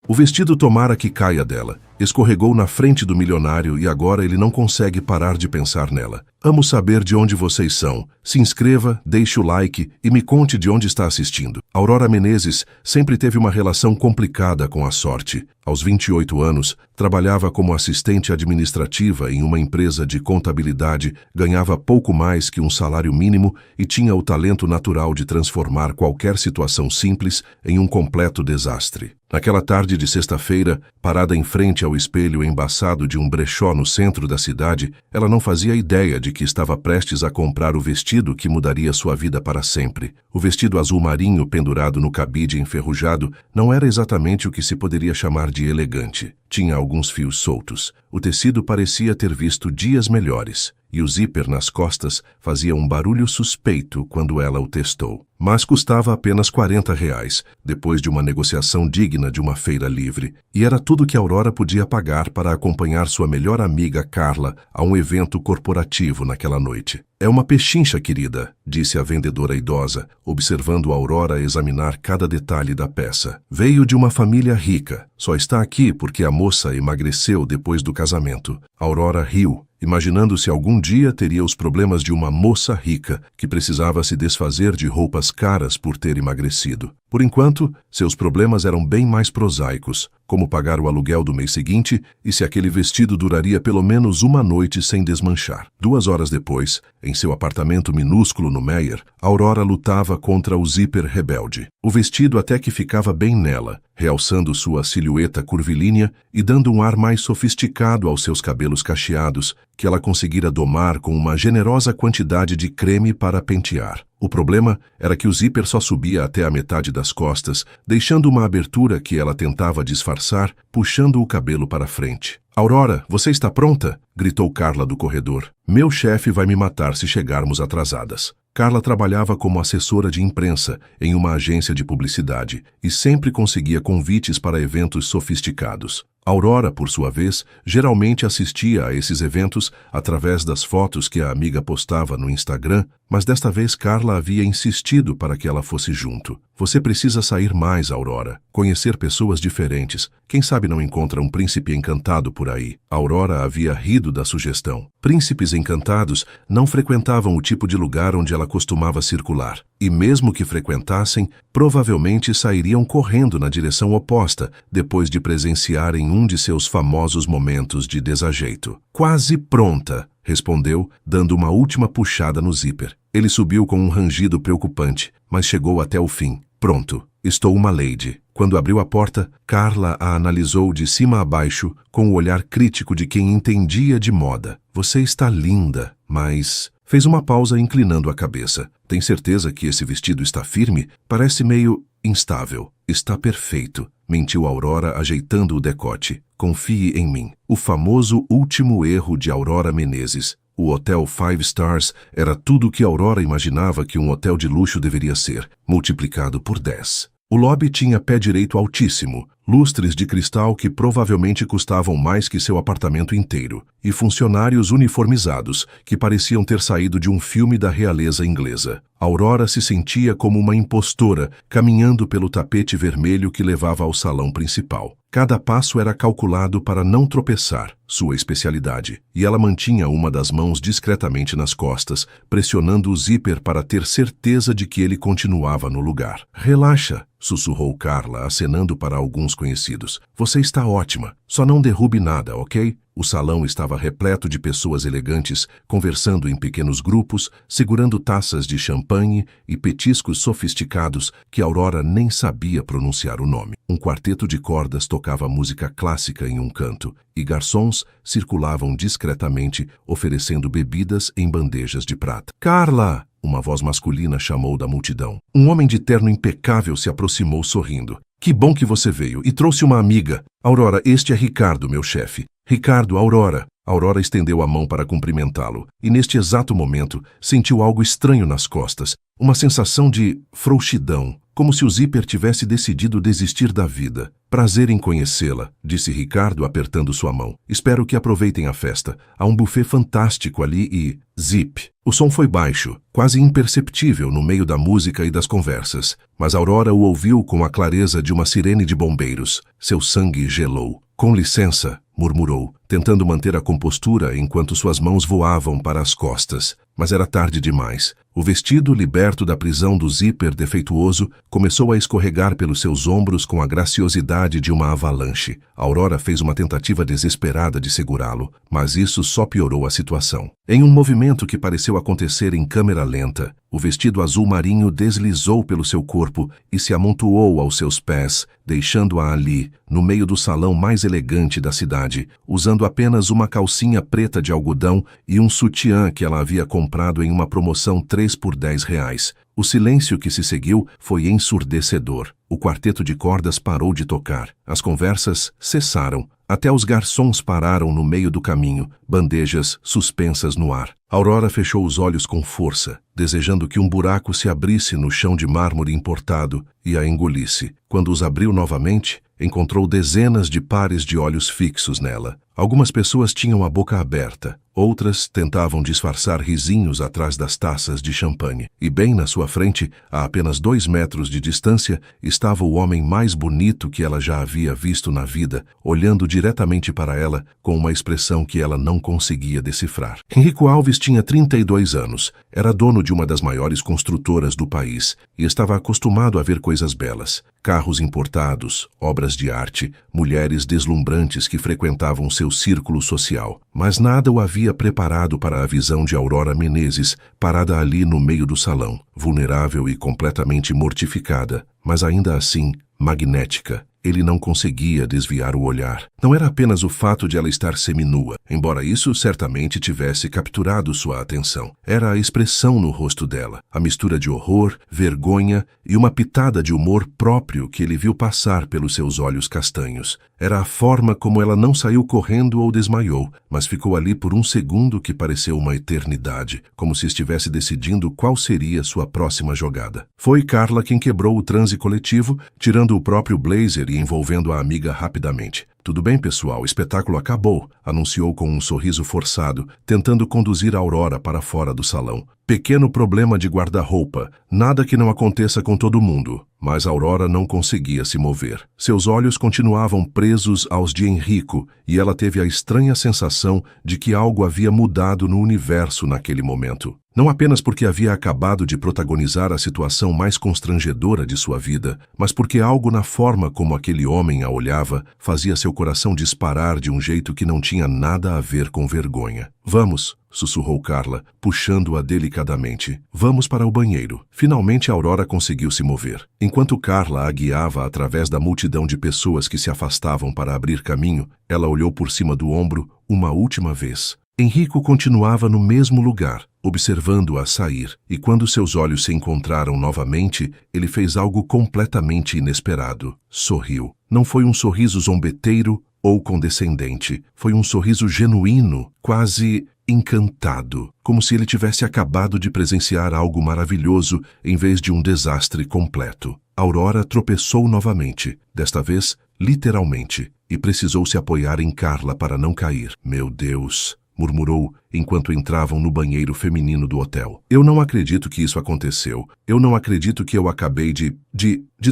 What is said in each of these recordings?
O vestido tomara que caia dela. Escorregou na frente do milionário e agora ele não consegue parar de pensar nela. Amo saber de onde vocês são. Se inscreva, deixe o like e me conte de onde está assistindo. Aurora Menezes sempre teve uma relação complicada com a sorte. Aos 28 anos, trabalhava como assistente administrativa em uma empresa de contabilidade, ganhava pouco mais que um salário mínimo e tinha o talento natural de transformar qualquer situação simples em um completo desastre. Naquela tarde de sexta-feira, parada em frente ao espelho embaçado de um brechó no centro da cidade, ela não fazia ideia de que estava prestes a comprar o vestido que mudaria sua vida para sempre. O vestido azul marinho pendurado no cabide enferrujado não era exatamente o que se poderia chamar de elegante. Tinha alguns fios soltos. O tecido parecia ter visto dias melhores. E o zíper nas costas fazia um barulho suspeito quando ela o testou. Mas custava apenas R$40, depois de uma negociação digna de uma feira livre. E era tudo que Aurora podia pagar para acompanhar sua melhor amiga Carla a um evento corporativo naquela noite. É uma pechincha, querida, disse a vendedora idosa, observando Aurora examinar cada detalhe da peça. Veio de uma família rica. Só está aqui porque a moça emagreceu depois do casamento. Aurora riu, imaginando se algum dia teria os problemas de uma moça rica que precisava se desfazer de roupas caras por ter emagrecido. Por enquanto, seus problemas eram bem mais prosaicos, como pagar o aluguel do mês seguinte e se aquele vestido duraria pelo menos uma noite sem desmanchar. 2 horas depois, em seu apartamento minúsculo no Meyer, Aurora lutava contra o zíper rebelde. O vestido até que ficava bem nela, realçando sua silhueta curvilínea e dando um ar mais sofisticado aos seus cabelos cacheados, que ela conseguira domar com uma generosa quantidade de creme para pentear. O problema era que o zíper só subia até a metade das costas, deixando uma abertura que ela tentava disfarçar, puxando o cabelo para frente. "Aurora, você está pronta?" gritou Carla do corredor. "Meu chefe vai me matar se chegarmos atrasadas." Carla trabalhava como assessora de imprensa em uma agência de publicidade e sempre conseguia convites para eventos sofisticados. Aurora, por sua vez, geralmente assistia a esses eventos através das fotos que a amiga postava no Instagram, mas desta vez Carla havia insistido para que ela fosse junto. "Você precisa sair mais, Aurora. Conhecer pessoas diferentes. Quem sabe não encontra um príncipe encantado por aí." Aurora havia rido da sugestão. Príncipes encantados não frequentavam o tipo de lugar onde ela costumava circular. E mesmo que frequentassem, provavelmente sairiam correndo na direção oposta, depois de presenciarem um de seus famosos momentos de desajeito. "Quase pronta", respondeu, dando uma última puxada no zíper. Ele subiu com um rangido preocupante, mas chegou até o fim. "Pronto, estou uma lady." Quando abriu a porta, Carla a analisou de cima a baixo, com o olhar crítico de quem entendia de moda. "Você está linda, mas..." Fez uma pausa inclinando a cabeça. "Tem certeza que esse vestido está firme? Parece meio instável." "Está perfeito", mentiu Aurora ajeitando o decote. "Confie em mim." O famoso último erro de Aurora Menezes. O Hotel 5 Stars era tudo o que Aurora imaginava que um hotel de luxo deveria ser, multiplicado por 10. O lobby tinha pé direito altíssimo, lustres de cristal que provavelmente custavam mais que seu apartamento inteiro, e funcionários uniformizados que pareciam ter saído de um filme da realeza inglesa. Aurora se sentia como uma impostora caminhando pelo tapete vermelho que levava ao salão principal. Cada passo era calculado para não tropeçar, sua especialidade, e ela mantinha uma das mãos discretamente nas costas, pressionando o zíper para ter certeza de que ele continuava no lugar. "Relaxa", sussurrou Carla, acenando para alguns conhecidos. "Você está ótima. Só não derrube nada, ok?" O salão estava repleto de pessoas elegantes, conversando em pequenos grupos, segurando taças de champanhe e petiscos sofisticados que Aurora nem sabia pronunciar o nome. Um quarteto de cordas tocava música clássica em um canto, e garçons circulavam discretamente, oferecendo bebidas em bandejas de prata. "Carla!" Uma voz masculina chamou da multidão. Um homem de terno impecável se aproximou sorrindo. "Que bom que você veio e trouxe uma amiga." "Aurora, este é Ricardo, meu chefe." "Ricardo, Aurora." Aurora estendeu a mão para cumprimentá-lo, e neste exato momento sentiu algo estranho nas costas, uma sensação de frouxidão, como se o Zíper tivesse decidido desistir da vida. Prazer em conhecê-la, disse Ricardo apertando sua mão. Espero que aproveitem a festa. Há um buffet fantástico ali e... Zip. O som foi baixo, quase imperceptível no meio da música e das conversas, mas Aurora o ouviu com a clareza de uma sirene de bombeiros. Seu sangue gelou. Com licença, murmurou, tentando manter a compostura enquanto suas mãos voavam para as costas. Mas era tarde demais. O vestido, liberto da prisão do zíper defeituoso, começou a escorregar pelos seus ombros com a graciosidade de uma avalanche. Aurora fez uma tentativa desesperada de segurá-lo, mas isso só piorou a situação. Em um movimento que pareceu acontecer em câmera lenta, o vestido azul marinho deslizou pelo seu corpo e se amontoou aos seus pés, deixando-a ali, no meio do salão mais elegante da cidade, usando apenas uma calcinha preta de algodão e um sutiã que ela havia comprado em uma promoção 3 por R$10. O silêncio que se seguiu foi ensurdecedor. O quarteto de cordas parou de tocar. As conversas cessaram. Até os garçons pararam no meio do caminho, bandejas suspensas no ar. Aurora fechou os olhos com força, desejando que um buraco se abrisse no chão de mármore importado e a engolisse. Quando os abriu novamente, encontrou dezenas de pares de olhos fixos nela. Algumas pessoas tinham a boca aberta, outras tentavam disfarçar risinhos atrás das taças de champanhe. E bem na sua frente, a apenas 2 metros de distância, estava o homem mais bonito que ela já havia visto na vida, olhando diretamente para ela com uma expressão que ela não conseguia decifrar. Henrico Alves tinha 32 anos, era dono de uma das maiores construtoras do país e estava acostumado a ver coisas belas. Carros importados, obras de arte, mulheres deslumbrantes que frequentavam seu círculo social. Mas nada o havia preparado para a visão de Aurora Menezes, parada ali no meio do salão, vulnerável e completamente mortificada, mas ainda assim magnética. Ele não conseguia desviar o olhar. Não era apenas o fato de ela estar seminua, embora isso certamente tivesse capturado sua atenção. Era a expressão no rosto dela, a mistura de horror, vergonha e uma pitada de humor próprio que ele viu passar pelos seus olhos castanhos. Era a forma como ela não saiu correndo ou desmaiou, mas ficou ali por um segundo que pareceu uma eternidade, como se estivesse decidindo qual seria sua próxima jogada. Foi Carla quem quebrou o transe coletivo, tirando o próprio blazer e envolvendo a amiga rapidamente. Tudo bem, pessoal, o espetáculo acabou, anunciou com um sorriso forçado, tentando conduzir a Aurora para fora do salão. Pequeno problema de guarda-roupa, nada que não aconteça com todo mundo. Mas Aurora não conseguia se mover. Seus olhos continuavam presos aos de Henrico e ela teve a estranha sensação de que algo havia mudado no universo naquele momento. Não apenas porque havia acabado de protagonizar a situação mais constrangedora de sua vida, mas porque algo na forma como aquele homem a olhava fazia seu coração disparar de um jeito que não tinha nada a ver com vergonha. Vamos, sussurrou Carla, puxando-a delicadamente. Vamos para o banheiro. Finalmente Aurora conseguiu se mover. Enquanto Carla a guiava através da multidão de pessoas que se afastavam para abrir caminho, ela olhou por cima do ombro uma última vez. Henrico continuava no mesmo lugar, observando-a sair, e quando seus olhos se encontraram novamente, ele fez algo completamente inesperado. Sorriu. Não foi um sorriso zombeteiro ou condescendente. Foi um sorriso genuíno, quase encantado, como se ele tivesse acabado de presenciar algo maravilhoso em vez de um desastre completo. Aurora tropeçou novamente, desta vez, literalmente, e precisou se apoiar em Carla para não cair. Meu Deus! Murmurou enquanto entravam no banheiro feminino do hotel. Eu não acredito que isso aconteceu. Eu não acredito que eu acabei de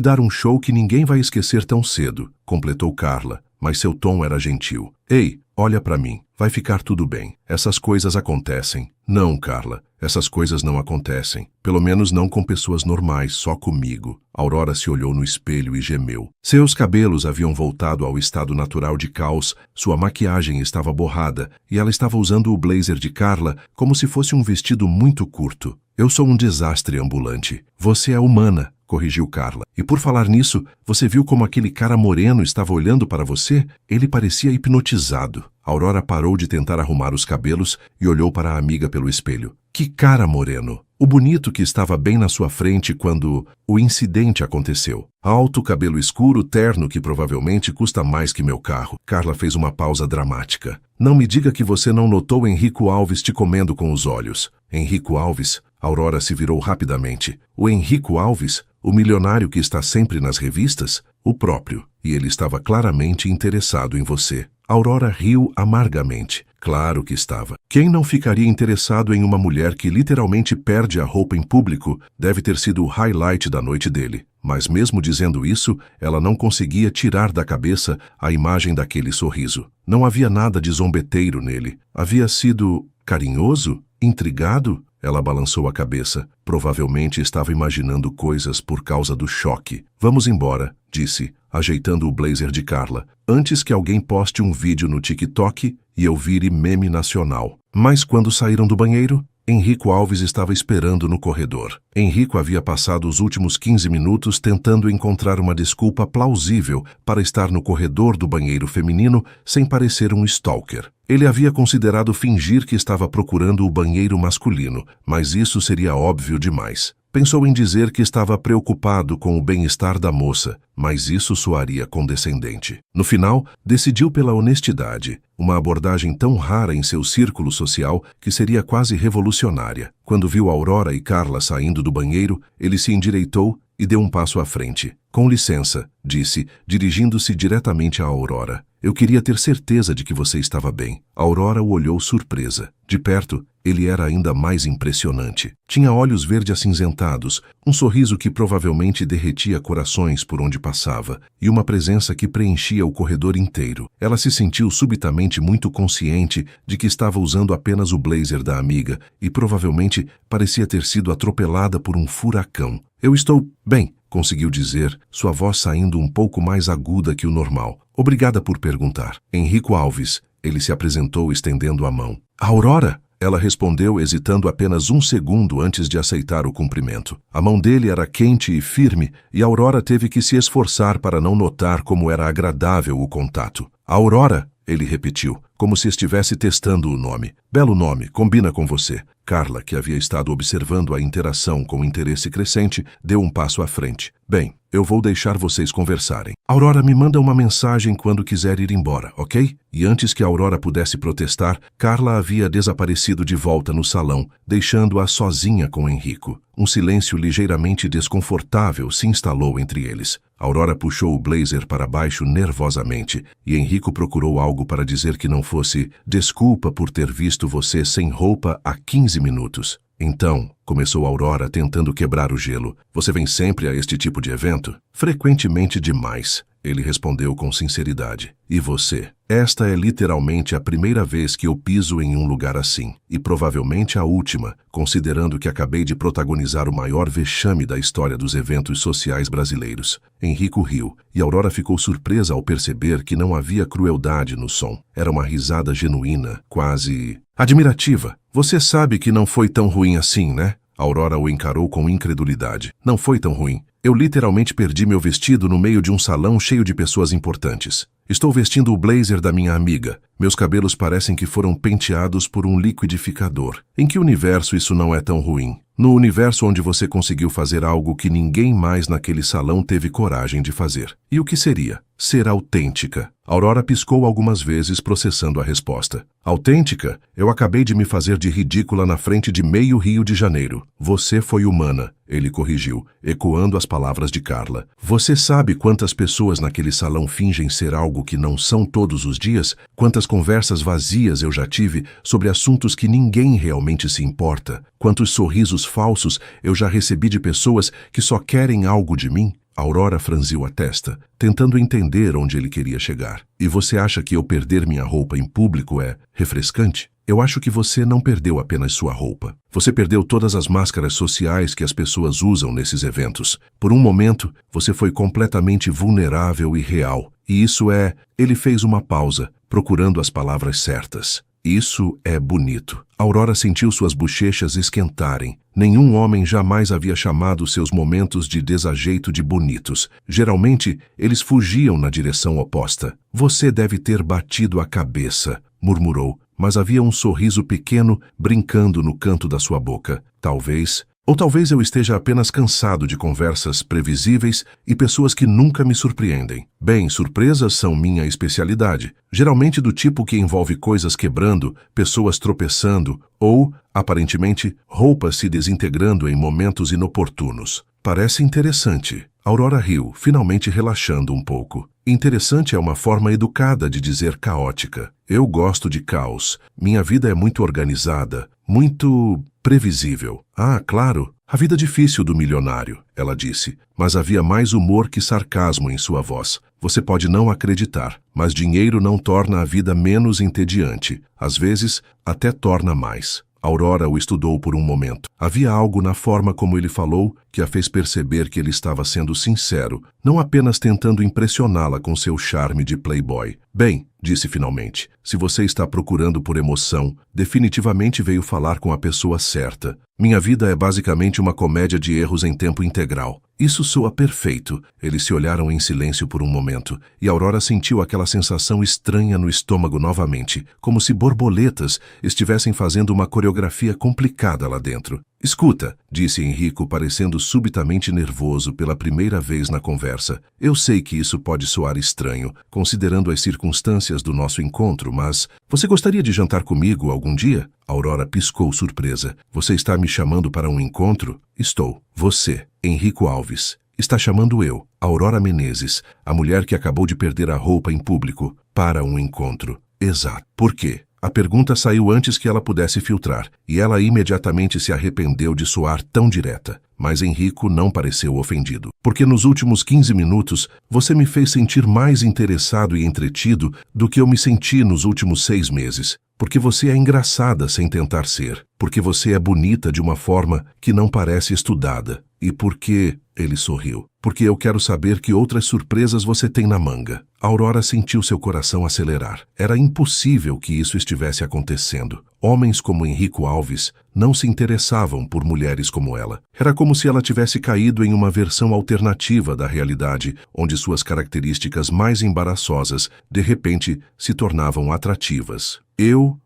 dar um show que ninguém vai esquecer tão cedo, completou Carla, mas seu tom era gentil. Ei, olha para mim. Vai ficar tudo bem. Essas coisas acontecem. Não, Carla. Essas coisas não acontecem. Pelo menos não com pessoas normais, só comigo. Aurora se olhou no espelho e gemeu. Seus cabelos haviam voltado ao estado natural de caos, sua maquiagem estava borrada e ela estava usando o blazer de Carla como se fosse um vestido muito curto. Eu sou um desastre ambulante. Você é humana, corrigiu Carla. E por falar nisso, você viu como aquele cara moreno estava olhando para você? Ele parecia hipnotizado. Aurora parou de tentar arrumar os cabelos e olhou para a amiga pelo espelho. Que cara moreno! O bonito que estava bem na sua frente quando o incidente aconteceu. Alto, cabelo escuro, terno que provavelmente custa mais que meu carro. Carla fez uma pausa dramática. Não me diga que você não notou Henrico Alves te comendo com os olhos. Henrico Alves? Aurora se virou rapidamente. O Henrico Alves? O milionário que está sempre nas revistas? O próprio. E ele estava claramente interessado em você. Aurora riu amargamente. Claro que estava. Quem não ficaria interessado em uma mulher que literalmente perde a roupa em público? Deve ter sido o highlight da noite dele. Mas mesmo dizendo isso, ela não conseguia tirar da cabeça a imagem daquele sorriso. Não havia nada de zombeteiro nele. Havia sido carinhoso? Intrigado? Ela balançou a cabeça. Provavelmente estava imaginando coisas por causa do choque. Vamos embora, disse, ajeitando o blazer de Carla, antes que alguém poste um vídeo no TikTok e eu vire meme nacional. Mas quando saíram do banheiro, Henrico Alves estava esperando no corredor. Henrico havia passado os últimos 15 minutos tentando encontrar uma desculpa plausível para estar no corredor do banheiro feminino sem parecer um stalker. Ele havia considerado fingir que estava procurando o banheiro masculino, mas isso seria óbvio demais. Pensou em dizer que estava preocupado com o bem-estar da moça, mas isso soaria condescendente. No final, decidiu pela honestidade, uma abordagem tão rara em seu círculo social que seria quase revolucionária. Quando viu Aurora e Carla saindo do banheiro, ele se endireitou e deu um passo à frente. Com licença, disse, dirigindo-se diretamente a Aurora. Eu queria ter certeza de que você estava bem. Aurora o olhou surpresa. De perto, ele era ainda mais impressionante. Tinha olhos verde-acinzentados, um sorriso que provavelmente derretia corações por onde passava, e uma presença que preenchia o corredor inteiro. Ela se sentiu subitamente muito consciente de que estava usando apenas o blazer da amiga e provavelmente parecia ter sido atropelada por um furacão. Eu estou bem, conseguiu dizer, sua voz saindo um pouco mais aguda que o normal. Obrigada por perguntar. Henrico Alves. Ele se apresentou estendendo a mão. Aurora? Ela respondeu hesitando apenas um segundo antes de aceitar o cumprimento. A mão dele era quente e firme e Aurora teve que se esforçar para não notar como era agradável o contato. Aurora? Ele repetiu, como se estivesse testando o nome. Belo nome, combina com você. Carla, que havia estado observando a interação com interesse crescente, deu um passo à frente. Bem, eu vou deixar vocês conversarem. Aurora me manda uma mensagem quando quiser ir embora, ok? E antes que Aurora pudesse protestar, Carla havia desaparecido de volta no salão, deixando-a sozinha com Henrico. Um silêncio ligeiramente desconfortável se instalou entre eles. Aurora puxou o blazer para baixo nervosamente e Henrico procurou algo para dizer que não fosse desculpa por ter visto você sem roupa há 15 minutos. Então, começou Aurora tentando quebrar o gelo. Você vem sempre a este tipo de evento? Frequentemente demais, ele respondeu com sinceridade. E você? Esta é literalmente a primeira vez que eu piso em um lugar assim, e provavelmente a última, considerando que acabei de protagonizar o maior vexame da história dos eventos sociais brasileiros. Henrico riu, e Aurora ficou surpresa ao perceber que não havia crueldade no som. Era uma risada genuína, quase admirativa. Você sabe que não foi tão ruim assim, né? Aurora o encarou com incredulidade. Não foi tão ruim. Eu literalmente perdi meu vestido no meio de um salão cheio de pessoas importantes. Estou vestindo o blazer da minha amiga. Meus cabelos parecem que foram penteados por um liquidificador. Em que universo isso não é tão ruim? No universo onde você conseguiu fazer algo que ninguém mais naquele salão teve coragem de fazer. E o que seria? Ser autêntica. Aurora piscou algumas vezes processando a resposta. Autêntica? Eu acabei de me fazer de ridícula na frente de meio Rio de Janeiro. Você foi humana, ele corrigiu, ecoando as palavras de Carla. Você sabe quantas pessoas naquele salão fingem ser algo que não são todos os dias? Quantas conversas vazias eu já tive sobre assuntos que ninguém realmente se importa? Quantos sorrisos falsos eu já recebi de pessoas que só querem algo de mim? Aurora franziu a testa, tentando entender onde ele queria chegar. E você acha que eu perder minha roupa em público é refrescante? Eu acho que você não perdeu apenas sua roupa. Você perdeu todas as máscaras sociais que as pessoas usam nesses eventos. Por um momento, você foi completamente vulnerável e real. E isso é... Ele fez uma pausa, procurando as palavras certas. Isso é bonito. Aurora sentiu suas bochechas esquentarem. Nenhum homem jamais havia chamado seus momentos de desajeito de bonitos. Geralmente, eles fugiam na direção oposta. Você deve ter batido a cabeça, murmurou, mas havia um sorriso pequeno brincando no canto da sua boca. Talvez Ou talvez eu esteja apenas cansado de conversas previsíveis e pessoas que nunca me surpreendem. Bem, surpresas são minha especialidade, geralmente do tipo que envolve coisas quebrando, pessoas tropeçando ou, aparentemente, roupas se desintegrando em momentos inoportunos. Parece interessante. Aurora riu, finalmente relaxando um pouco. Interessante é uma forma educada de dizer caótica. Eu gosto de caos. Minha vida é muito organizada, muito previsível. Ah, claro, a vida difícil do milionário, ela disse, mas havia mais humor que sarcasmo em sua voz. Você pode não acreditar, mas dinheiro não torna a vida menos entediante. Às vezes, até torna mais. Aurora o estudou por um momento. Havia algo na forma como ele falou que a fez perceber que ele estava sendo sincero, não apenas tentando impressioná-la com seu charme de playboy. Bem, disse finalmente, se você está procurando por emoção, definitivamente veio falar com a pessoa certa. Minha vida é basicamente uma comédia de erros em tempo integral. Isso soa perfeito. Eles se olharam em silêncio por um momento, e Aurora sentiu aquela sensação estranha no estômago novamente, como se borboletas estivessem fazendo uma coreografia complicada lá dentro. Escuta, disse Henrico, parecendo subitamente nervoso pela primeira vez na conversa. Eu sei que isso pode soar estranho, considerando as circunstâncias do nosso encontro, mas você gostaria de jantar comigo algum dia? Aurora piscou surpresa. Você está me chamando para um encontro? Estou. Você, Henrico Alves, está chamando eu, Aurora Menezes, a mulher que acabou de perder a roupa em público, para um encontro. Exato. Por quê? A pergunta saiu antes que ela pudesse filtrar, e ela imediatamente se arrependeu de soar tão direta. Mas Henrico não pareceu ofendido. Porque nos últimos 15 minutos, você me fez sentir mais interessado e entretido do que eu me senti nos últimos 6 meses. Porque você é engraçada sem tentar ser. Porque você é bonita de uma forma que não parece estudada. E porque... Ele sorriu. Porque eu quero saber que outras surpresas você tem na manga. Aurora sentiu seu coração acelerar. Era impossível que isso estivesse acontecendo. Homens como Henrico Alves não se interessavam por mulheres como ela. Era como se ela tivesse caído em uma versão alternativa da realidade, onde suas características mais embaraçosas, de repente, se tornavam atrativas.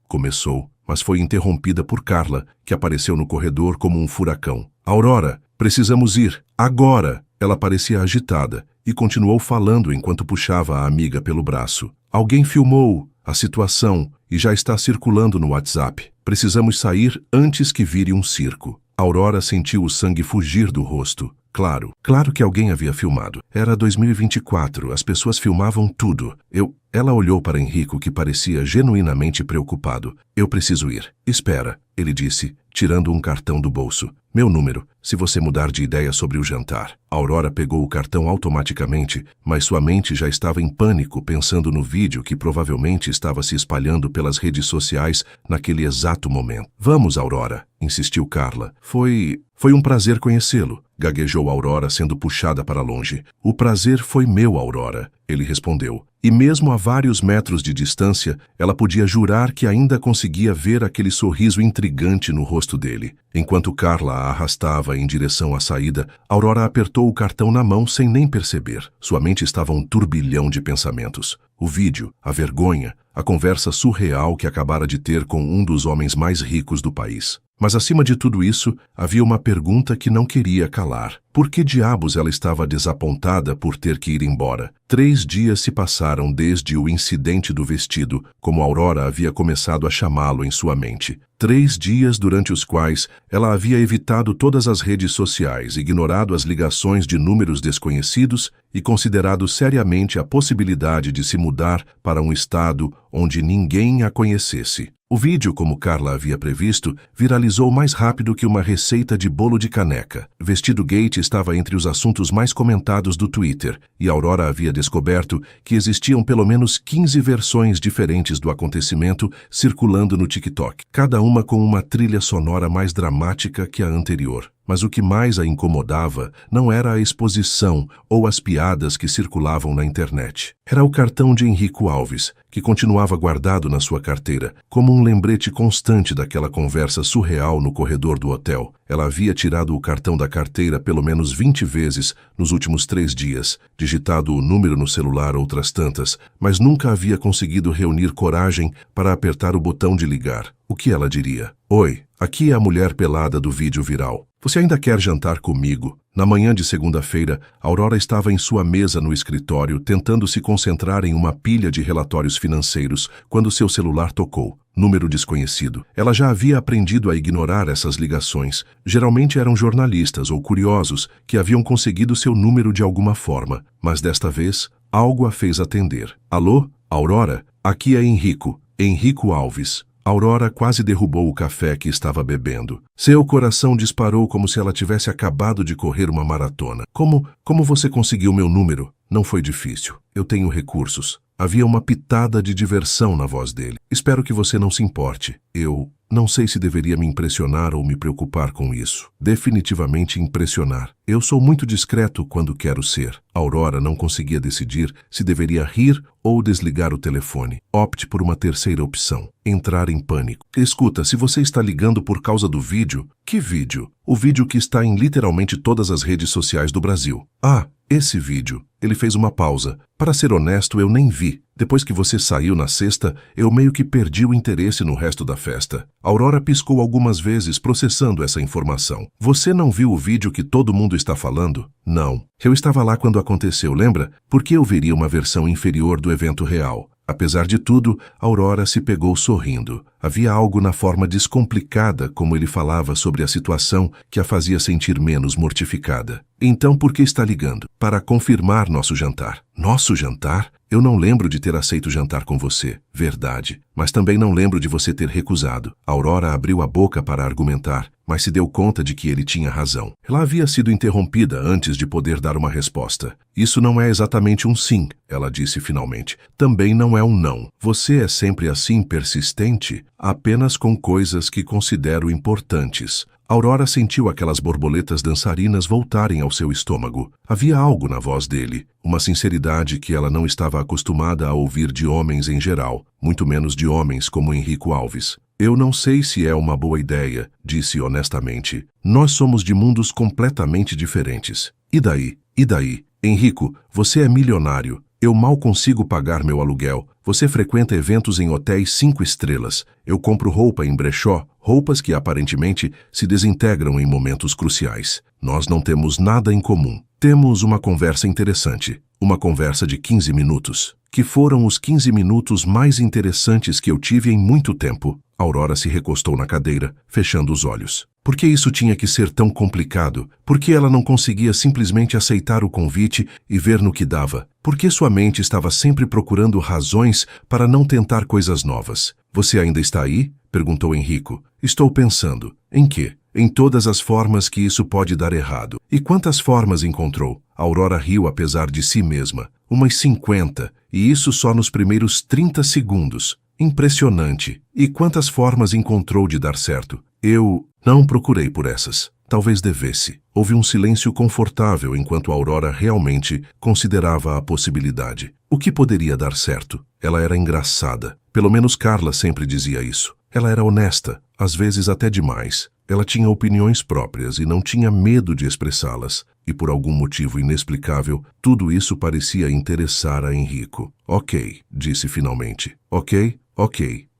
Começou, mas foi interrompida por Carla, que apareceu no corredor como um furacão. Aurora, precisamos ir, agora! Ela parecia agitada e continuou falando enquanto puxava a amiga pelo braço. Alguém filmou a situação e já está circulando no WhatsApp. Precisamos sair antes que vire um circo. Aurora sentiu o sangue fugir do rosto. Claro que alguém havia filmado. Era 2024, as pessoas filmavam tudo. Ela olhou para Henrico, que parecia genuinamente preocupado. Eu preciso ir. Espera, ele disse, tirando um cartão do bolso. Meu número, se você mudar de ideia sobre o jantar. Aurora pegou o cartão automaticamente, mas sua mente já estava em pânico, pensando no vídeo que provavelmente estava se espalhando pelas redes sociais naquele exato momento. Vamos, Aurora, insistiu Carla. Foi um prazer conhecê-lo, gaguejou Aurora, sendo puxada para longe. O prazer foi meu, Aurora, ele respondeu. E mesmo a vários metros de distância, ela podia jurar que ainda conseguia ver aquele sorriso intrigante no rosto dele. Enquanto Carla a arrastava em direção à saída, Aurora apertou o cartão na mão sem nem perceber. Sua mente estava um turbilhão de pensamentos. O vídeo, a vergonha, a conversa surreal que acabara de ter com um dos homens mais ricos do país. Mas acima de tudo isso, havia uma pergunta que não queria calar. Por que diabos ela estava desapontada por ter que ir embora? 3 dias se passaram desde o incidente do vestido, como Aurora havia começado a chamá-lo em sua mente. 3 dias durante os quais ela havia evitado todas as redes sociais, ignorado as ligações de números desconhecidos e considerado seriamente a possibilidade de se mudar para um estado onde ninguém a conhecesse. O vídeo, como Carla havia previsto, viralizou mais rápido que uma receita de bolo de caneca. Vestido Gate estava entre os assuntos mais comentados do Twitter, e Aurora havia descoberto que existiam pelo menos 15 versões diferentes do acontecimento circulando no TikTok, cada uma com uma trilha sonora mais dramática que a anterior. Mas o que mais a incomodava não era a exposição ou as piadas que circulavam na internet. Era o cartão de Henrico Alves, que continuava guardado na sua carteira, como um lembrete constante daquela conversa surreal no corredor do hotel. Ela havia tirado o cartão da carteira pelo menos 20 vezes nos últimos 3 dias, digitado o número no celular outras tantas, mas nunca havia conseguido reunir coragem para apertar o botão de ligar. O que ela diria? Oi, aqui é a mulher pelada do vídeo viral. Você ainda quer jantar comigo? Na manhã de segunda-feira, Aurora estava em sua mesa no escritório, tentando se concentrar em uma pilha de relatórios financeiros, quando seu celular tocou. Número desconhecido. Ela já havia aprendido a ignorar essas ligações. Geralmente eram jornalistas ou curiosos que haviam conseguido seu número de alguma forma. Mas desta vez, algo a fez atender. Alô? Aurora? Aqui é Henrico. Henrico Alves. Aurora quase derrubou o café que estava bebendo. Seu coração disparou como se ela tivesse acabado de correr uma maratona. Como você conseguiu meu número? Não foi difícil. Eu tenho recursos. Havia uma pitada de diversão na voz dele. Espero que você não se importe. Eu não sei se deveria me impressionar ou me preocupar com isso. Definitivamente impressionar. Eu sou muito discreto quando quero ser. Aurora não conseguia decidir se deveria rir ou desligar o telefone. Opte por uma terceira opção. Entrar em pânico. Escuta, se você está ligando por causa do vídeo... Que vídeo? O vídeo que está em literalmente todas as redes sociais do Brasil. Ah, esse vídeo. Ele fez uma pausa. Para ser honesto, eu nem vi. Depois que você saiu na sexta, eu meio que perdi o interesse no resto da festa. Aurora piscou algumas vezes processando essa informação. Você não viu o vídeo que todo mundo está falando? Não. Eu estava lá quando aconteceu, lembra? Por que eu veria uma versão inferior do evento real? Apesar de tudo, Aurora se pegou sorrindo. Havia algo na forma descomplicada como ele falava sobre a situação que a fazia sentir menos mortificada. Então por que está ligando? Para confirmar nosso jantar. Nosso jantar? Eu não lembro de ter aceito jantar com você. Verdade. Mas também não lembro de você ter recusado. Aurora abriu a boca para argumentar, mas se deu conta de que ele tinha razão. Ela havia sido interrompida antes de poder dar uma resposta. Isso não é exatamente um sim, ela disse finalmente. Também não é um não. Você é sempre assim persistente, apenas com coisas que considero importantes. Aurora sentiu aquelas borboletas dançarinas voltarem ao seu estômago. Havia algo na voz dele, uma sinceridade que ela não estava acostumada a ouvir de homens em geral, muito menos de homens como Henrico Alves. Eu não sei se é uma boa ideia, disse honestamente. Nós somos de mundos completamente diferentes. E daí? E daí? Henrico, você é milionário. Eu mal consigo pagar meu aluguel. Você frequenta eventos em hotéis 5 estrelas. Eu compro roupa em brechó, roupas que aparentemente se desintegram em momentos cruciais. Nós não temos nada em comum. Temos uma conversa interessante. Uma conversa de 15 minutos. Que foram os 15 minutos mais interessantes que eu tive em muito tempo. Aurora se recostou na cadeira, fechando os olhos. Por que isso tinha que ser tão complicado? Por que ela não conseguia simplesmente aceitar o convite e ver no que dava? Por que sua mente estava sempre procurando razões para não tentar coisas novas? Você ainda está aí? Perguntou Henrico. Estou pensando. Em quê? Em todas as formas que isso pode dar errado. E quantas formas encontrou? Aurora riu apesar de si mesma. Umas 50, e isso só nos primeiros 30 segundos. Impressionante. E quantas formas encontrou de dar certo? Eu não procurei por essas. Talvez devesse. Houve um silêncio confortável enquanto Aurora realmente considerava a possibilidade. O que poderia dar certo? Ela era engraçada. Pelo menos Carla sempre dizia isso. Ela era honesta, às vezes até demais. Ela tinha opiniões próprias e não tinha medo de expressá-las. E por algum motivo inexplicável, tudo isso parecia interessar a Henrico. Ok, disse finalmente. Ok,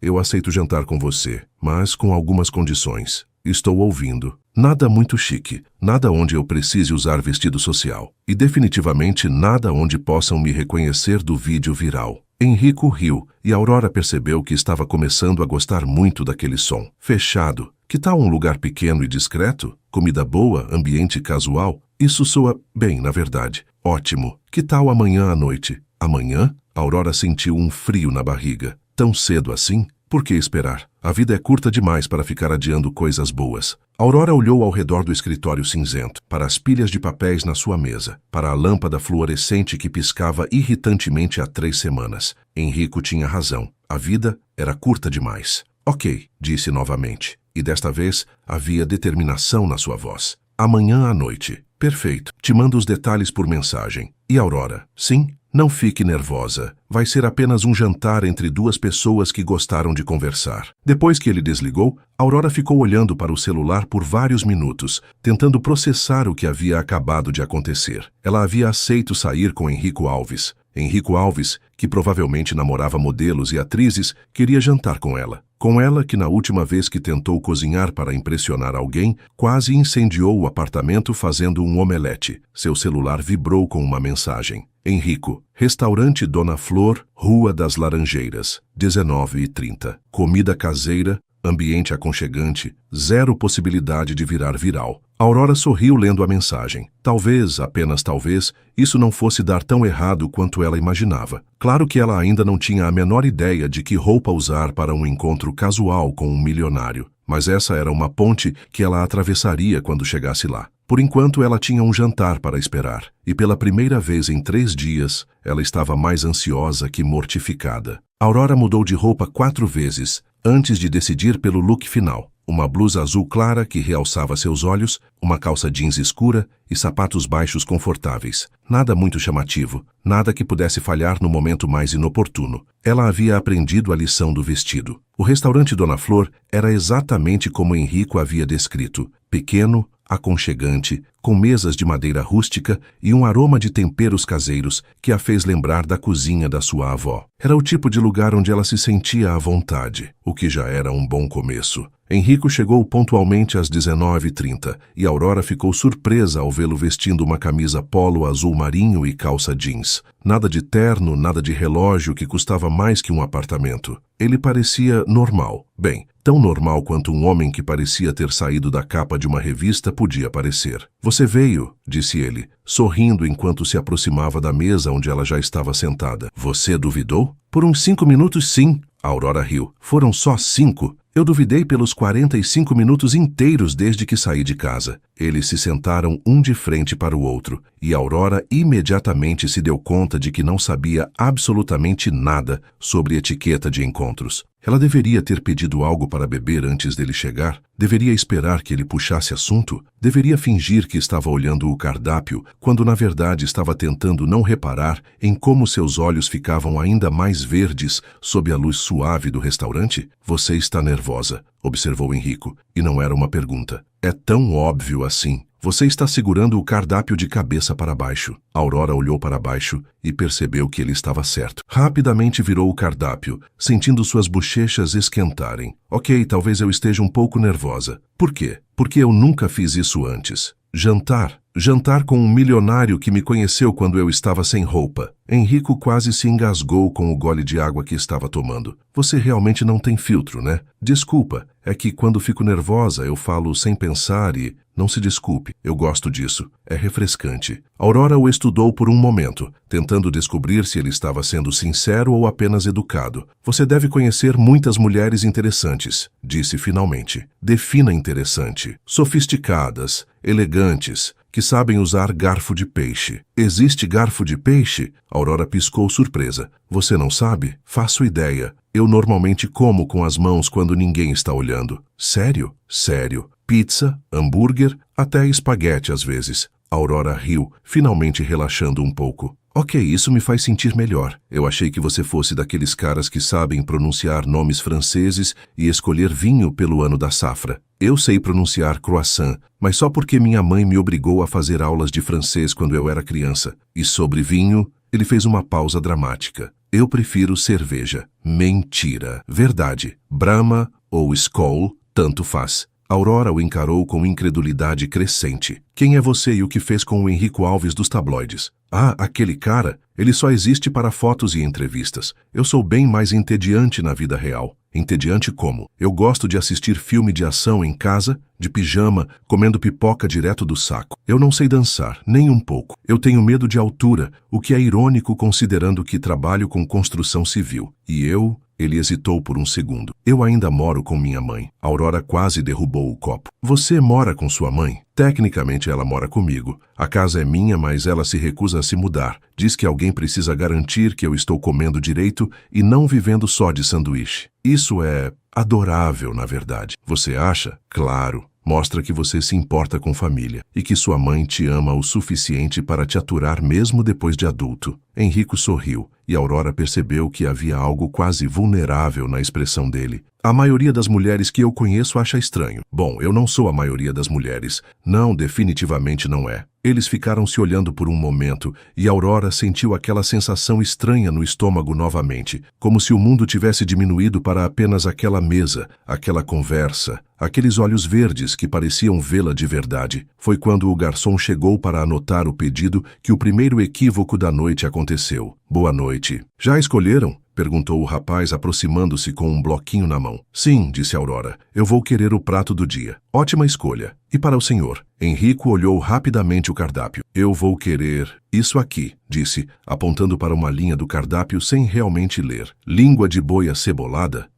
eu aceito jantar com você, mas com algumas condições. Estou ouvindo. Nada muito chique, nada onde eu precise usar vestido social. E definitivamente nada onde possam me reconhecer do vídeo viral. Henrico riu e Aurora percebeu que estava começando a gostar muito daquele som. Fechado. Que tal um lugar pequeno e discreto? Comida boa, ambiente casual? Isso soa bem, na verdade. Ótimo. Que tal amanhã à noite? Amanhã? Aurora sentiu um frio na barriga. Tão cedo assim? Por que esperar? A vida é curta demais para ficar adiando coisas boas. Aurora olhou ao redor do escritório cinzento, para as pilhas de papéis na sua mesa, para a lâmpada fluorescente que piscava irritantemente há 3 semanas. Henrico tinha razão. A vida era curta demais. Ok, disse novamente. E desta vez havia determinação na sua voz. Amanhã à noite. Perfeito. Te mando os detalhes por mensagem. E Aurora? Sim? Não fique nervosa. Vai ser apenas um jantar entre 2 pessoas que gostaram de conversar. Depois que ele desligou, Aurora ficou olhando para o celular por vários minutos, tentando processar o que havia acabado de acontecer. Ela havia aceito sair com Henrico Alves. Henrico Alves, que provavelmente namorava modelos e atrizes, queria jantar com ela. Com ela que na última vez que tentou cozinhar para impressionar alguém, quase incendiou o apartamento fazendo um omelete. Seu celular vibrou com uma mensagem. Henrico, restaurante Dona Flor, Rua das Laranjeiras, 19h30. Comida caseira, ambiente aconchegante, zero possibilidade de virar viral. Aurora sorriu lendo a mensagem. Talvez, apenas talvez, isso não fosse dar tão errado quanto ela imaginava. Claro que ela ainda não tinha a menor ideia de que roupa usar para um encontro casual com um milionário. Mas essa era uma ponte que ela atravessaria quando chegasse lá. Por enquanto, ela tinha um jantar para esperar. E pela primeira vez em 3 dias, ela estava mais ansiosa que mortificada. Aurora mudou de roupa 4 vezes, antes de decidir pelo look final. Uma blusa azul clara que realçava seus olhos, uma calça jeans escura e sapatos baixos confortáveis. Nada muito chamativo, nada que pudesse falhar no momento mais inoportuno. Ela havia aprendido a lição do vestido. O restaurante Dona Flor era exatamente como Henrico havia descrito. Pequeno, aconchegante, com mesas de madeira rústica e um aroma de temperos caseiros que a fez lembrar da cozinha da sua avó. Era o tipo de lugar onde ela se sentia à vontade, o que já era um bom começo. Henrico chegou pontualmente às 19h30 e Aurora ficou surpresa ao vê-lo vestindo uma camisa polo azul marinho e calça jeans. Nada de terno, nada de relógio que custava mais que um apartamento. Ele parecia normal. Bem, tão normal quanto um homem que parecia ter saído da capa de uma revista podia parecer. "Você veio", disse ele, sorrindo enquanto se aproximava da mesa onde ela já estava sentada. "Você duvidou?" "Por uns 5 minutos, sim." Aurora riu. "Foram só 5? Eu duvidei pelos 45 minutos inteiros desde que saí de casa." Eles se sentaram um de frente para o outro, e Aurora imediatamente se deu conta de que não sabia absolutamente nada sobre etiqueta de encontros. Ela deveria ter pedido algo para beber antes dele chegar? Deveria esperar que ele puxasse assunto? Deveria fingir que estava olhando o cardápio, quando na verdade estava tentando não reparar em como seus olhos ficavam ainda mais verdes sob a luz suave do restaurante? "Você está nervosa", observou Henrico, e não era uma pergunta. "É tão óbvio assim." "Você está segurando o cardápio de cabeça para baixo." Aurora olhou para baixo e percebeu que ele estava certo. Rapidamente virou o cardápio, sentindo suas bochechas esquentarem. "Ok, talvez eu esteja um pouco nervosa." "Por quê?" "Porque eu nunca fiz isso antes." "Jantar. Jantar com um milionário que me conheceu quando eu estava sem roupa." Henrico quase se engasgou com o gole de água que estava tomando. "Você realmente não tem filtro, né?" "Desculpa, é que quando fico nervosa eu falo sem pensar e..." "Não se desculpe, eu gosto disso. É refrescante." Aurora o estudou por um momento, tentando descobrir se ele estava sendo sincero ou apenas educado. "Você deve conhecer muitas mulheres interessantes", disse finalmente. "Defina interessante." "Sofisticadas, elegantes, que sabem usar garfo de peixe." "Existe garfo de peixe?" Aurora piscou surpresa. "Você não sabe? Faço ideia. Eu normalmente como com as mãos quando ninguém está olhando." "Sério?" "Sério. Pizza, hambúrguer, até espaguete às vezes." Aurora riu, finalmente relaxando um pouco. "Ok, isso me faz sentir melhor. Eu achei que você fosse daqueles caras que sabem pronunciar nomes franceses e escolher vinho pelo ano da safra. Eu sei pronunciar croissant, mas só porque minha mãe me obrigou a fazer aulas de francês quando eu era criança. E sobre vinho..." Ele fez uma pausa dramática. "Eu prefiro cerveja." "Mentira." "Verdade. Brahma ou Skol, tanto faz." Aurora o encarou com incredulidade crescente. "Quem é você e o que fez com o Henrico Alves dos tabloides?" "Ah, aquele cara? Ele só existe para fotos e entrevistas. Eu sou bem mais entediante na vida real." "Entediante como?" "Eu gosto de assistir filme de ação em casa, de pijama, comendo pipoca direto do saco. Eu não sei dançar, nem um pouco. Eu tenho medo de altura, o que é irônico considerando que trabalho com construção civil. E eu..." Ele hesitou por um segundo. "Eu ainda moro com minha mãe." Aurora quase derrubou o copo. "Você mora com sua mãe?" "Tecnicamente ela mora comigo. A casa é minha, mas ela se recusa a se mudar. Diz que alguém precisa garantir que eu estou comendo direito e não vivendo só de sanduíche. Isso é adorável, na verdade. Você acha?" "Claro. Mostra que você se importa com família e que sua mãe te ama o suficiente para te aturar mesmo depois de adulto." Henrico sorriu, e Aurora percebeu que havia algo quase vulnerável na expressão dele. A maioria das mulheres que eu conheço acha estranho. Bom, eu não sou a maioria das mulheres. Não, definitivamente não é. Eles ficaram se olhando por um momento, e Aurora sentiu aquela sensação estranha no estômago novamente, como se o mundo tivesse diminuído para apenas aquela mesa, aquela conversa, aqueles olhos verdes que pareciam vê-la de verdade. Foi quando o garçom chegou para anotar o pedido que o primeiro equívoco da noite aconteceu. Boa noite. Já escolheram? Perguntou o rapaz, aproximando-se com um bloquinho na mão. Sim, disse Aurora. Eu vou querer o prato do dia. Ótima escolha. E para o senhor? Henrico olhou rapidamente o cardápio. Eu vou querer isso aqui, disse, apontando para uma linha do cardápio sem realmente ler. Língua de boi acebolada?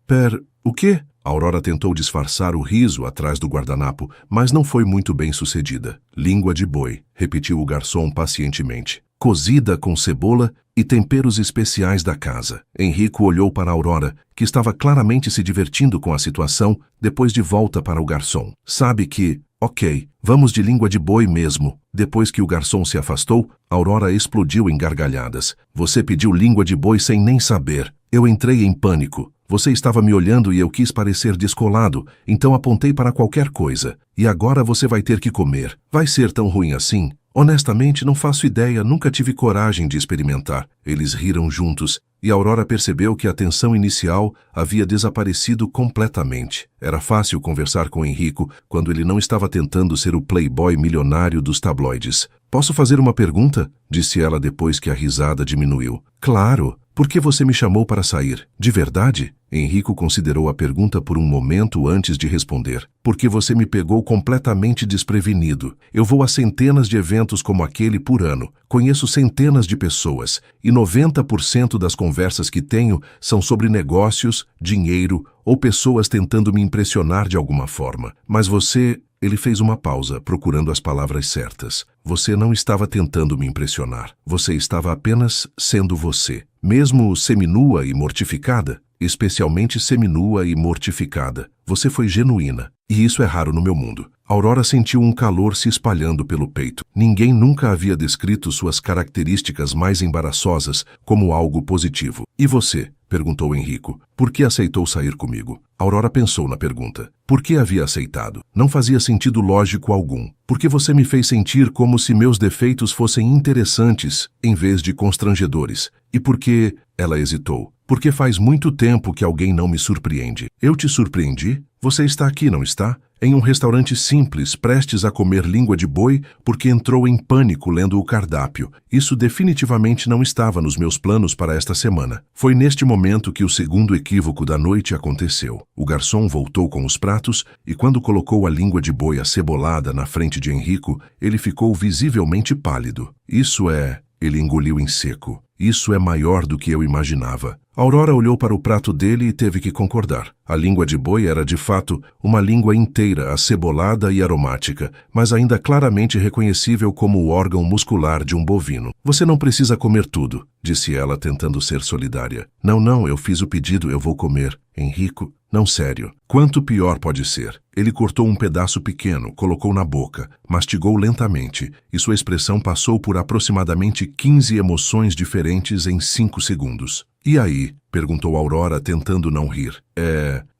O quê? Aurora tentou disfarçar o riso atrás do guardanapo, mas não foi muito bem sucedida. Língua de boi, repetiu o garçom pacientemente. Cozida com cebola e temperos especiais da casa. Henrico olhou para Aurora, que estava claramente se divertindo com a situação, depois de volta para o garçom. Sabe que... Ok, vamos de língua de boi mesmo. Depois que o garçom se afastou, Aurora explodiu em gargalhadas. Você pediu língua de boi sem nem saber. Eu entrei em pânico. Você estava me olhando e eu quis parecer descolado, então apontei para qualquer coisa. E agora você vai ter que comer. Vai ser tão ruim assim? Honestamente, não faço ideia, nunca tive coragem de experimentar. Eles riram juntos, e Aurora percebeu que a tensão inicial havia desaparecido completamente. Era fácil conversar com Henrico quando ele não estava tentando ser o playboy milionário dos tabloides. Posso fazer uma pergunta? Disse ela depois que a risada diminuiu. Claro. Por que você me chamou para sair? De verdade? Henrico considerou a pergunta por um momento antes de responder. Porque você me pegou completamente desprevenido. Eu vou a centenas de eventos como aquele por ano. Conheço centenas de pessoas. E 90% das conversas que tenho são sobre negócios, dinheiro ou pessoas tentando me impressionar de alguma forma. Mas você... Ele fez uma pausa, procurando as palavras certas. Você não estava tentando me impressionar. Você estava apenas sendo você. Mesmo seminua e mortificada, especialmente seminua e mortificada, você foi genuína. E isso é raro no meu mundo. Aurora sentiu um calor se espalhando pelo peito. Ninguém nunca havia descrito suas características mais embaraçosas como algo positivo. E você? Perguntou Henrico. Por que aceitou sair comigo? Aurora pensou na pergunta. Por que havia aceitado? Não fazia sentido lógico algum. Porque você me fez sentir como se meus defeitos fossem interessantes, em vez de constrangedores. E porque... Ela hesitou. Porque faz muito tempo que alguém não me surpreende. Eu te surpreendi? Você está aqui, não está? Em um restaurante simples, prestes a comer língua de boi, porque entrou em pânico lendo o cardápio. Isso definitivamente não estava nos meus planos para esta semana. Foi neste momento que o segundo equívoco da noite aconteceu. O garçom voltou com os pratos e quando colocou a língua de boi acebolada na frente de Henrico, ele ficou visivelmente pálido. Isso é... Ele engoliu em seco. Isso é maior do que eu imaginava. Aurora olhou para o prato dele e teve que concordar. A língua de boi era, de fato, uma língua inteira, acebolada e aromática, mas ainda claramente reconhecível como o órgão muscular de um bovino. Você não precisa comer tudo, disse ela, tentando ser solidária. Não, eu fiz o pedido, eu vou comer. Henrico, não, sério. Quanto pior pode ser? Ele cortou um pedaço pequeno, colocou na boca, mastigou lentamente, e sua expressão passou por aproximadamente 15 emoções diferentes em 5 segundos. E aí? Perguntou Aurora, tentando não rir.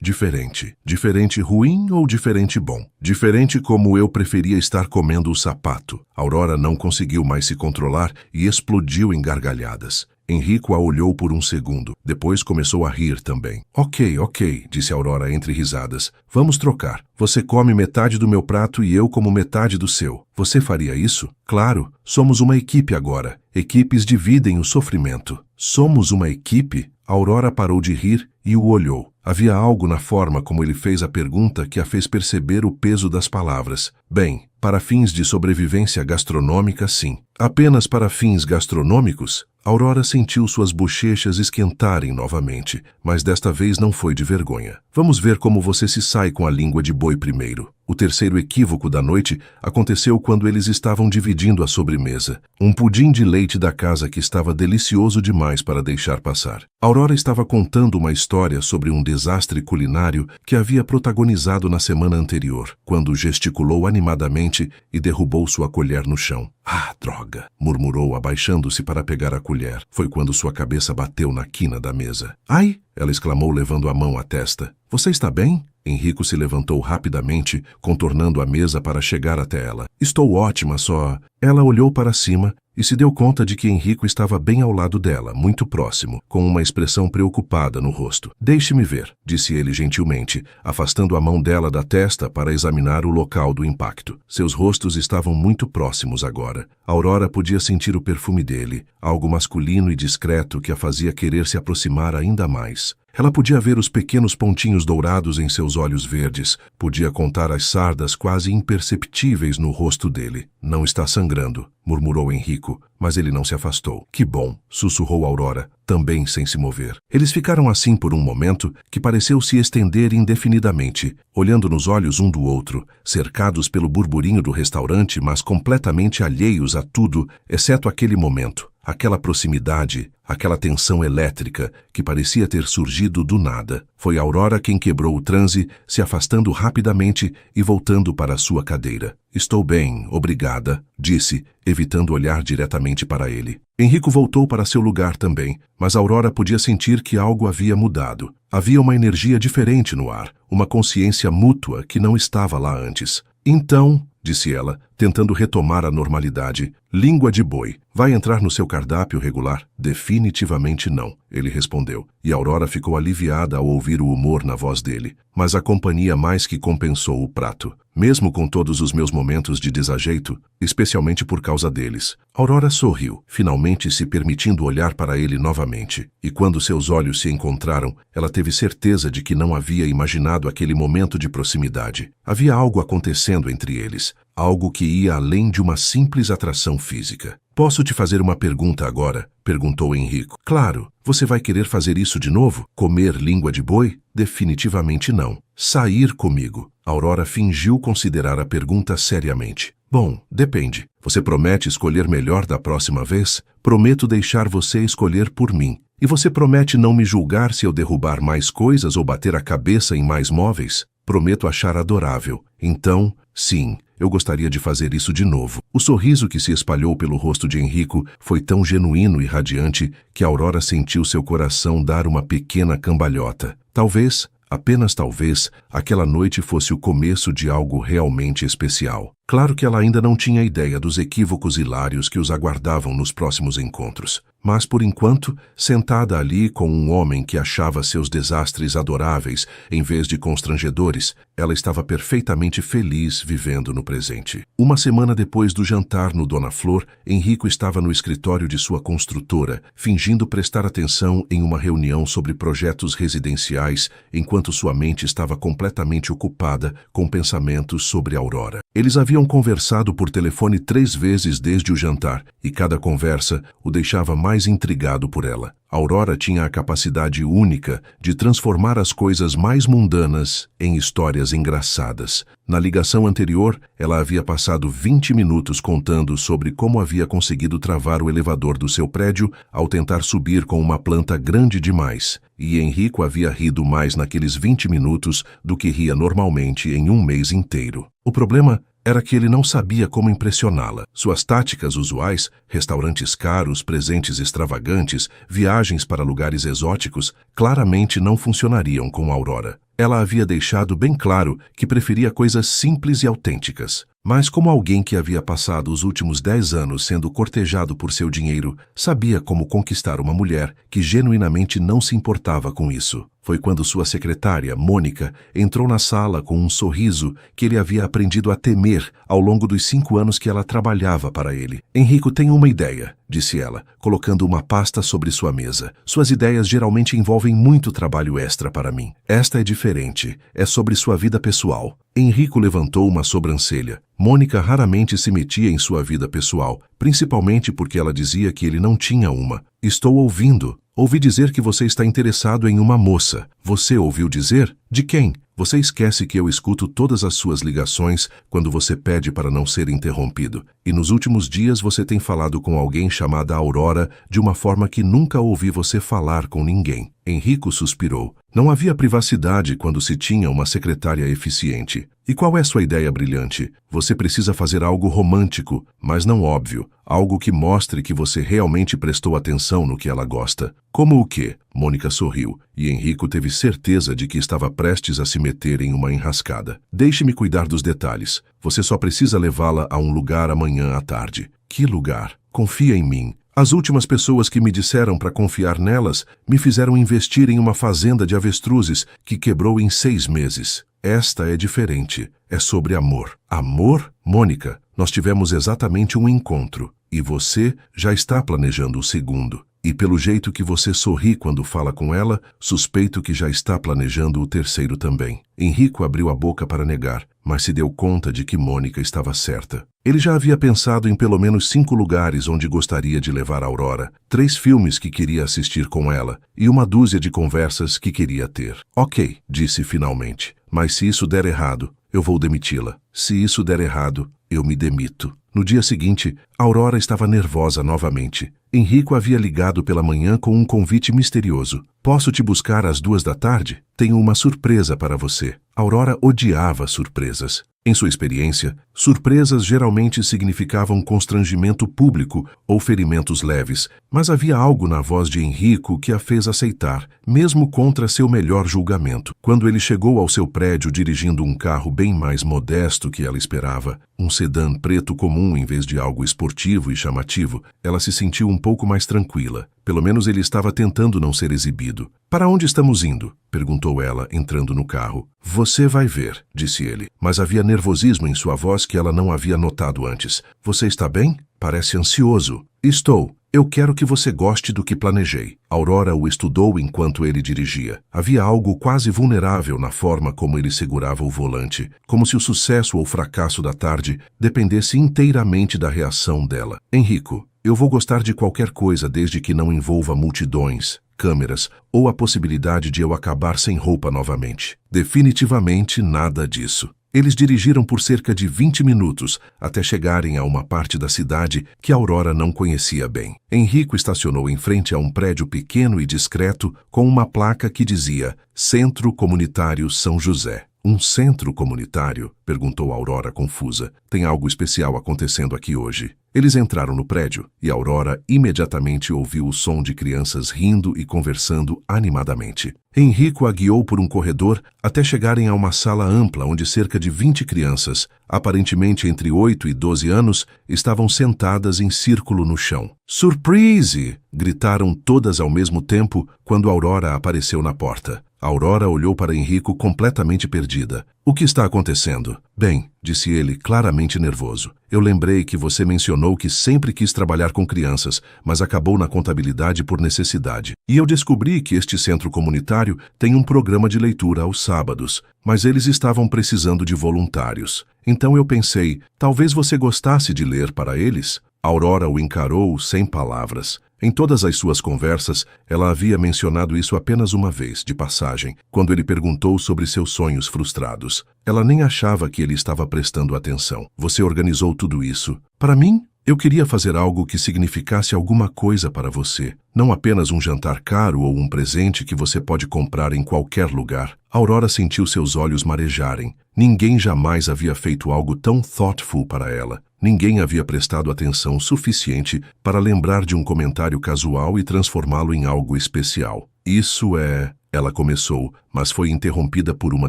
Diferente. Diferente ruim ou diferente bom? Diferente como eu preferia estar comendo o sapato. Aurora não conseguiu mais se controlar e explodiu em gargalhadas. Henrico a olhou por um segundo. Depois começou a rir também. Ok, disse Aurora entre risadas. Vamos trocar. Você come metade do meu prato e eu como metade do seu. Você faria isso? Claro, somos uma equipe agora. Equipes dividem o sofrimento. Somos uma equipe? Aurora parou de rir e o olhou. Havia algo na forma como ele fez a pergunta que a fez perceber o peso das palavras. Bem, para fins de sobrevivência gastronômica, sim. Apenas para fins gastronômicos? Aurora sentiu suas bochechas esquentarem novamente, mas desta vez não foi de vergonha. Vamos ver como você se sai com a língua de boi primeiro. O terceiro equívoco da noite aconteceu quando eles estavam dividindo a sobremesa. Um pudim de leite da casa que estava delicioso demais para deixar passar. Aurora estava contando uma história sobre um desastre culinário que havia protagonizado na semana anterior, quando gesticulou animadamente e derrubou sua colher no chão. Ah, droga! Murmurou, abaixando-se para pegar a colher. Foi quando sua cabeça bateu na quina da mesa. Ai! Ela exclamou, levando a mão à testa. Você está bem? Henrico se levantou rapidamente, contornando a mesa para chegar até ela. Estou ótima, só... Ela olhou para cima e se deu conta de que Henrico estava bem ao lado dela, muito próximo, com uma expressão preocupada no rosto. Deixe-me ver, disse ele gentilmente, afastando a mão dela da testa para examinar o local do impacto. Seus rostos estavam muito próximos agora. Aurora podia sentir o perfume dele, algo masculino e discreto que a fazia querer se aproximar ainda mais. Ela podia ver os pequenos pontinhos dourados em seus olhos verdes, podia contar as sardas quase imperceptíveis no rosto dele. Não está sangrando, murmurou Henrico, mas ele não se afastou. Que bom, sussurrou Aurora, também sem se mover. Eles ficaram assim por um momento que pareceu se estender indefinidamente, olhando nos olhos um do outro, cercados pelo burburinho do restaurante, mas completamente alheios a tudo, exceto aquele momento. Aquela proximidade, aquela tensão elétrica que parecia ter surgido do nada. Foi Aurora quem quebrou o transe, se afastando rapidamente e voltando para a sua cadeira. Estou bem, obrigada, disse, evitando olhar diretamente para ele. Henrico voltou para seu lugar também, mas Aurora podia sentir que algo havia mudado. Havia uma energia diferente no ar, uma consciência mútua que não estava lá antes. Então, disse ela, tentando retomar a normalidade, língua de boi, vai entrar no seu cardápio regular? Definitivamente não, ele respondeu, e Aurora ficou aliviada ao ouvir o humor na voz dele. Mas a companhia mais que compensou o prato, mesmo com todos os meus momentos de desajeito, especialmente por causa deles. Aurora sorriu, finalmente se permitindo olhar para ele novamente, e quando seus olhos se encontraram, ela teve certeza de que não havia imaginado aquele momento de proximidade. Havia algo acontecendo entre eles, algo que ia além de uma simples atração física. Posso te fazer uma pergunta agora? Perguntou Henrico. Claro, você vai querer fazer isso de novo? Comer língua de boi? Definitivamente não. Sair comigo? Aurora fingiu considerar a pergunta seriamente. Bom, depende. Você promete escolher melhor da próxima vez? Prometo deixar você escolher por mim. E você promete não me julgar se eu derrubar mais coisas ou bater a cabeça em mais móveis? Prometo achar adorável. Então, sim, eu gostaria de fazer isso de novo. O sorriso que se espalhou pelo rosto de Henrico foi tão genuíno e radiante que Aurora sentiu seu coração dar uma pequena cambalhota. Talvez, apenas talvez, aquela noite fosse o começo de algo realmente especial. Claro que ela ainda não tinha ideia dos equívocos hilários que os aguardavam nos próximos encontros. Mas, por enquanto, sentada ali com um homem que achava seus desastres adoráveis em vez de constrangedores, ela estava perfeitamente feliz vivendo no presente. Uma semana depois do jantar no Dona Flor, Henrico estava no escritório de sua construtora, fingindo prestar atenção em uma reunião sobre projetos residenciais, enquanto sua mente estava completamente ocupada com pensamentos sobre Aurora. Eles haviam conversado por telefone 3 vezes desde o jantar, e cada conversa o deixava mais intrigado por ela. Aurora tinha a capacidade única de transformar as coisas mais mundanas em histórias engraçadas. Na ligação anterior, ela havia passado 20 minutos contando sobre como havia conseguido travar o elevador do seu prédio ao tentar subir com uma planta grande demais. E Henrico havia rido mais naqueles 20 minutos do que ria normalmente em um mês inteiro. O problema era que ele não sabia como impressioná-la. Suas táticas usuais, restaurantes caros, presentes extravagantes, viagens para lugares exóticos, claramente não funcionariam com Aurora. Ela havia deixado bem claro que preferia coisas simples e autênticas. Mas como alguém que havia passado os últimos 10 anos sendo cortejado por seu dinheiro, sabia como conquistar uma mulher que genuinamente não se importava com isso. Foi quando sua secretária, Mônica, entrou na sala com um sorriso que ele havia aprendido a temer ao longo dos 5 anos que ela trabalhava para ele. Henrico, tem uma ideia, disse ela, colocando uma pasta sobre sua mesa. Suas ideias geralmente envolvem muito trabalho extra para mim. Esta é diferente. É sobre sua vida pessoal. Henrico levantou uma sobrancelha. Mônica raramente se metia em sua vida pessoal, principalmente porque ela dizia que ele não tinha uma. Estou ouvindo. Ouvi dizer que você está interessado em uma moça. Você ouviu dizer? De quem? Você esquece que eu escuto todas as suas ligações quando você pede para não ser interrompido. E nos últimos dias você tem falado com alguém chamada Aurora de uma forma que nunca ouvi você falar com ninguém. Henrico suspirou. Não havia privacidade quando se tinha uma secretária eficiente. E qual é sua ideia brilhante? Você precisa fazer algo romântico, mas não óbvio. Algo que mostre que você realmente prestou atenção no que ela gosta. Como o quê? Mônica sorriu, e Henrico teve certeza de que estava prestes a se meter em uma enrascada. Deixe-me cuidar dos detalhes. Você só precisa levá-la a um lugar amanhã à tarde. Que lugar? Confia em mim. As últimas pessoas que me disseram para confiar nelas me fizeram investir em uma fazenda de avestruzes que quebrou em 6 meses. Esta é diferente. É sobre amor. Amor? Mônica, nós tivemos exatamente um encontro. E você já está planejando o segundo. E pelo jeito que você sorri quando fala com ela, suspeito que já está planejando o terceiro também. Henrico abriu a boca para negar, mas se deu conta de que Mônica estava certa. Ele já havia pensado em pelo menos 5 lugares onde gostaria de levar Aurora, 3 filmes que queria assistir com ela e uma dúzia de conversas que queria ter. Ok, disse finalmente, mas se isso der errado, eu vou demiti-la. Se isso der errado, eu me demito. No dia seguinte, Aurora estava nervosa novamente. Henrico havia ligado pela manhã com um convite misterioso. Posso te buscar às 2 da tarde? Tenho uma surpresa para você. Aurora odiava surpresas. Em sua experiência, surpresas geralmente significavam constrangimento público ou ferimentos leves, mas havia algo na voz de Henrico que a fez aceitar, mesmo contra seu melhor julgamento. Quando ele chegou ao seu prédio dirigindo um carro bem mais modesto que ela esperava, um sedã preto comum em vez de algo esportivo e chamativo, ela se sentiu um pouco mais tranquila. Pelo menos ele estava tentando não ser exibido. Para onde estamos indo? Perguntou ela, entrando no carro. Você vai ver, disse ele, mas havia nervosismo em sua voz que ela não havia notado antes. Você está bem? Parece ansioso. Estou. Eu quero que você goste do que planejei. Aurora o estudou enquanto ele dirigia. Havia algo quase vulnerável na forma como ele segurava o volante, como se o sucesso ou fracasso da tarde dependesse inteiramente da reação dela. Henrico, eu vou gostar de qualquer coisa desde que não envolva multidões, câmeras ou a possibilidade de eu acabar sem roupa novamente. Definitivamente nada disso. Eles dirigiram por cerca de 20 minutos até chegarem a uma parte da cidade que Aurora não conhecia bem. Henrico estacionou em frente a um prédio pequeno e discreto com uma placa que dizia Centro Comunitário São José. Um centro comunitário? Perguntou Aurora confusa. Tem algo especial acontecendo aqui hoje. Eles entraram no prédio e Aurora imediatamente ouviu o som de crianças rindo e conversando animadamente. Henrico a guiou por um corredor até chegarem a uma sala ampla onde cerca de 20 crianças, aparentemente entre 8 e 12 anos, estavam sentadas em círculo no chão. Surprise! Gritaram todas ao mesmo tempo quando Aurora apareceu na porta. Aurora olhou para Henrico completamente perdida. O que está acontecendo? Bem, disse ele, claramente nervoso. Eu lembrei que você mencionou que sempre quis trabalhar com crianças, mas acabou na contabilidade por necessidade. E eu descobri que este centro comunitário tem um programa de leitura aos sábados, mas eles estavam precisando de voluntários. Então eu pensei, talvez você gostasse de ler para eles? Aurora o encarou sem palavras. Em todas as suas conversas, ela havia mencionado isso apenas uma vez, de passagem, quando ele perguntou sobre seus sonhos frustrados. Ela nem achava que ele estava prestando atenção. Você organizou tudo isso? Para mim? Eu queria fazer algo que significasse alguma coisa para você. Não apenas um jantar caro ou um presente que você pode comprar em qualquer lugar. Aurora sentiu seus olhos marejarem. Ninguém jamais havia feito algo tão thoughtful para ela. Ninguém havia prestado atenção suficiente para lembrar de um comentário casual e transformá-lo em algo especial. Isso é... Ela começou, mas foi interrompida por uma